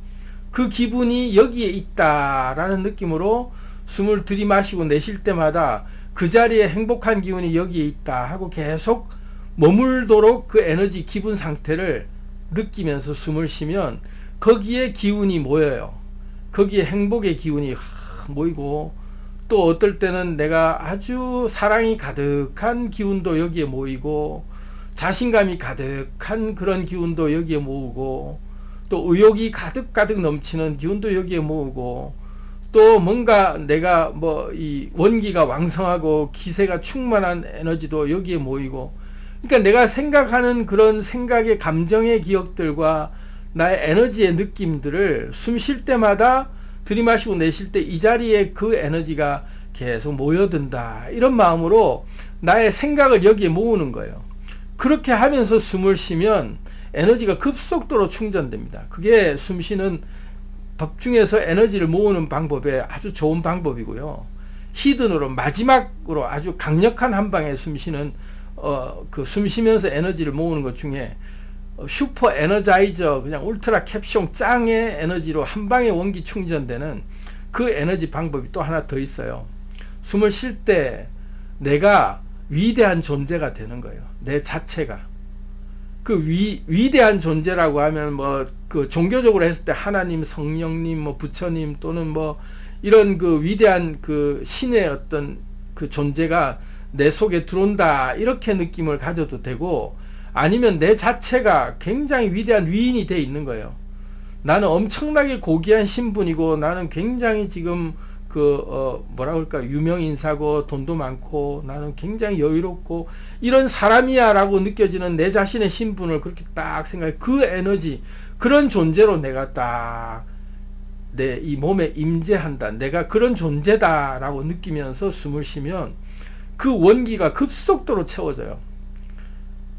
여기에 있다라는 느낌으로 숨을 들이마시고 내쉴 때마다 그 자리에 행복한 기운이 여기에 있다 하고 계속 머물도록 그 에너지 기분 상태를 느끼면서 숨을 쉬면 거기에 기운이 모여요. 거기에 행복의 기운이 모이고, 또 어떨 때는 내가 아주 사랑이 가득한 기운도 여기에 모이고, 자신감이 가득한 그런 기운도 여기에 모으고, 또 의욕이 가득가득 넘치는 기운도 여기에 모으고, 또 뭔가 내가 뭐 이 원기가 왕성하고 기세가 충만한 에너지도 여기에 모이고, 그러니까 내가 생각하는 그런 생각의 감정의 기억들과 나의 에너지의 느낌들을 숨 쉴 때마다 들이마시고 내쉴 때 이 자리에 그 에너지가 계속 모여든다, 이런 마음으로 나의 생각을 여기에 모으는 거예요. 그렇게 하면서 숨을 쉬면 에너지가 급속도로 충전됩니다. 그게 숨 쉬는 법 중에서 에너지를 모으는 방법에 아주 좋은 방법이고요. 히든으로 마지막으로 아주 강력한 한 방에 숨 쉬는 그 숨 쉬면서 에너지를 모으는 것 중에 슈퍼 에너자이저, 그냥 울트라 캡숑 짱의 에너지로 한 방에 원기 충전되는 그 에너지 방법이 또 하나 더 있어요. 숨을 쉴 때 내가 위대한 존재가 되는 거예요. 내 자체가. 그 위대한 존재라고 하면 뭐 그 종교적으로 했을 때 하나님, 성령님, 뭐 부처님 또는 뭐 이런 그 위대한 그 신의 어떤 그 존재가 내 속에 들어온다, 이렇게 느낌을 가져도 되고, 아니면 내 자체가 굉장히 위대한 위인이 돼 있는 거예요. 나는 엄청나게 고귀한 신분이고, 나는 굉장히 지금 뭐라 그럴까, 유명 인사고 돈도 많고 나는 굉장히 여유롭고 이런 사람이야 라고 느껴지는 내 자신의 신분을 그렇게 딱 생각해. 그 에너지, 그런 존재로 내가 딱 내 이 몸에 임재한다, 내가 그런 존재다 라고 느끼면서 숨을 쉬면 그 원기가 급속도로 채워져요.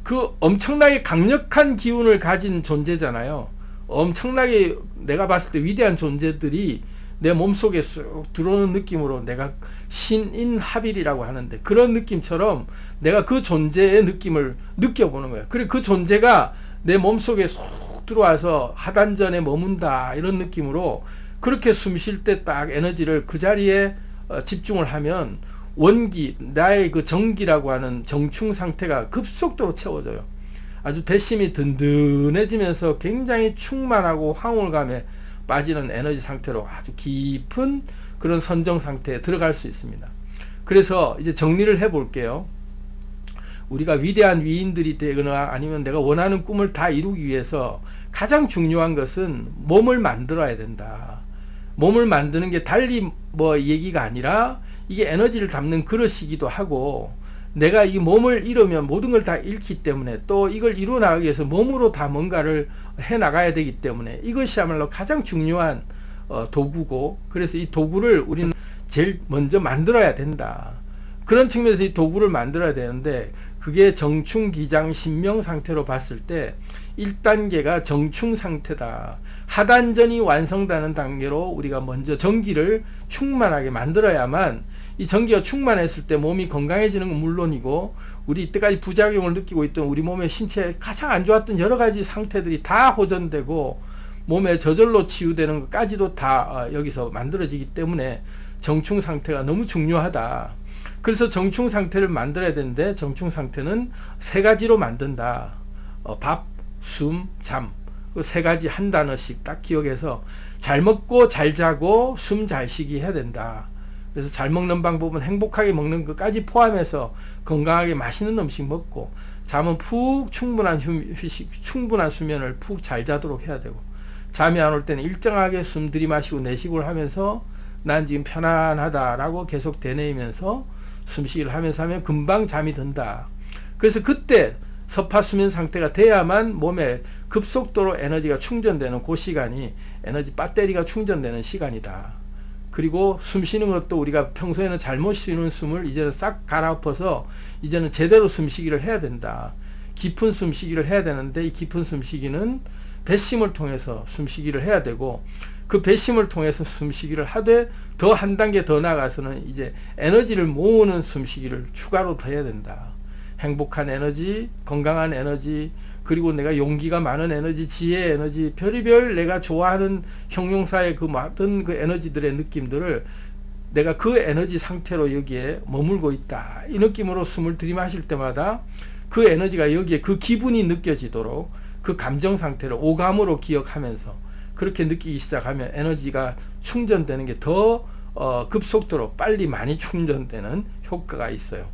그 엄청나게 강력한 기운을 가진 존재잖아요. 엄청나게 내가 봤을 때 위대한 존재들이 내 몸속에 쑥 들어오는 느낌으로, 내가 신인합일이라고 하는데 그런 느낌처럼 내가 그 존재의 느낌을 느껴보는 거예요. 그리고 그 존재가 내 몸속에 쑥 들어와서 하단전에 머문다, 이런 느낌으로 그렇게 숨 쉴 때 딱 에너지를 그 자리에 집중을 하면 원기, 나의 그 정기라고 하는 정충 상태가 급속도로 채워져요. 아주 배심이 든든해지면서 굉장히 충만하고 황홀감에 빠지는 에너지 상태로 아주 깊은 그런 선정 상태에 들어갈 수 있습니다. 그래서 이제 정리를 해 볼게요. 우리가 위대한 위인들이 되거나 아니면 내가 원하는 꿈을 다 이루기 위해서 가장 중요한 것은 몸을 만들어야 된다. 몸을 만드는 게 달리 뭐 얘기가 아니라 이게 에너지를 담는 그릇이기도 하고, 내가 이 몸을 잃으면 모든 걸 다 잃기 때문에, 또 이걸 이루어 나가기 위해서 몸으로 다 뭔가를 해 나가야 되기 때문에 이것이야말로 가장 중요한 도구고, 그래서 이 도구를 우리는 제일 먼저 만들어야 된다. 그런 측면에서 이 도구를 만들어야 되는데, 그게 정충 기장 신명 상태로 봤을 때 1단계가 정충 상태다. 하단전이 완성되는 단계로 우리가 먼저 전기를 충만하게 만들어야만, 이 전기가 충만했을 때 몸이 건강해지는 건 물론이고, 우리 이때까지 부작용을 느끼고 있던 우리 몸의 신체에 가장 안 좋았던 여러 가지 상태들이 다 호전되고 몸에 저절로 치유되는 것까지도 다 여기서 만들어지기 때문에 정충 상태가 너무 중요하다. 그래서 정충 상태를 만들어야 되는데, 정충 상태는 세 가지로 만든다. 밥, 숨, 잠. 그 세 가지 한 단어씩 딱 기억해서 잘 먹고 잘 자고 숨 잘 쉬기 해야 된다. 그래서 잘 먹는 방법은 행복하게 먹는 것까지 포함해서 건강하게 맛있는 음식 먹고, 잠은 푹 충분한 휴식, 충분한 수면을 푹 잘 자도록 해야 되고, 잠이 안 올 때는 일정하게 숨 들이마시고 내쉬고 하면서 난 지금 편안하다라고 계속 되뇌이면서 숨쉬기를 하면서 하면 금방 잠이 든다. 그래서 그때 서파 수면 상태가 돼야만 몸에 급속도로 에너지가 충전되는 그 시간이 에너지 배터리가 충전되는 시간이다. 그리고 숨 쉬는 것도 우리가 평소에는 잘못 쉬는 숨을 이제는 싹 갈아엎어서 이제는 제대로 숨쉬기를 해야 된다. 깊은 숨쉬기를 해야 되는데, 이 깊은 숨쉬기는 배심을 통해서 숨쉬기를 해야 되고, 그 배심을 통해서 숨쉬기를 하되 더 한 단계 더 나가서는 이제 에너지를 모으는 숨쉬기를 추가로 더 해야 된다. 행복한 에너지, 건강한 에너지, 그리고 내가 용기가 많은 에너지, 지혜의 에너지, 별의별 내가 좋아하는 형용사의 그 모든 그 에너지들의 느낌들을 내가 그 에너지 상태로 여기에 머물고 있다. 이 느낌으로 숨을 들이마실 때마다 그 에너지가 여기에 그 기분이 느껴지도록 그 감정 상태를 오감으로 기억하면서 그렇게 느끼기 시작하면 에너지가 충전되는 게 더 급속도로 빨리 많이 충전되는 효과가 있어요.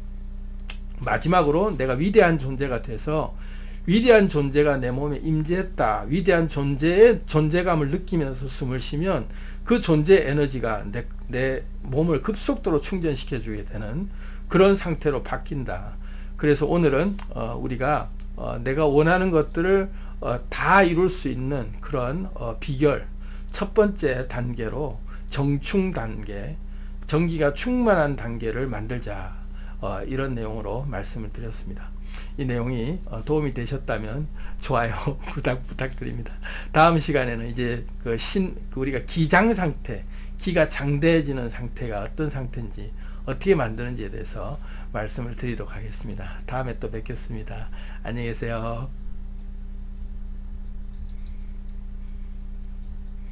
마지막으로 내가 위대한 존재가 돼서 위대한 존재가 내 몸에 임재했다. 위대한 존재의 존재감을 느끼면서 숨을 쉬면 그 존재 에너지가 내 몸을 급속도로 충전시켜 주게 되는 그런 상태로 바뀐다. 그래서 오늘은 우리가 내가 원하는 것들을 다 이룰 수 있는 그런 비결, 첫 번째 단계로 정충 단계, 정기가 충만한 단계를 만들자. 이런 내용으로 말씀을 드렸습니다. 이 내용이 도움이 되셨다면 좋아요, 구독 부탁드립니다. 다음 시간에는 이제 우리가 기장 상태, 기가 장대해지는 상태가 어떤 상태인지, 어떻게 만드는지에 대해서 말씀을 드리도록 하겠습니다. 다음에 또 뵙겠습니다. 안녕히 계세요.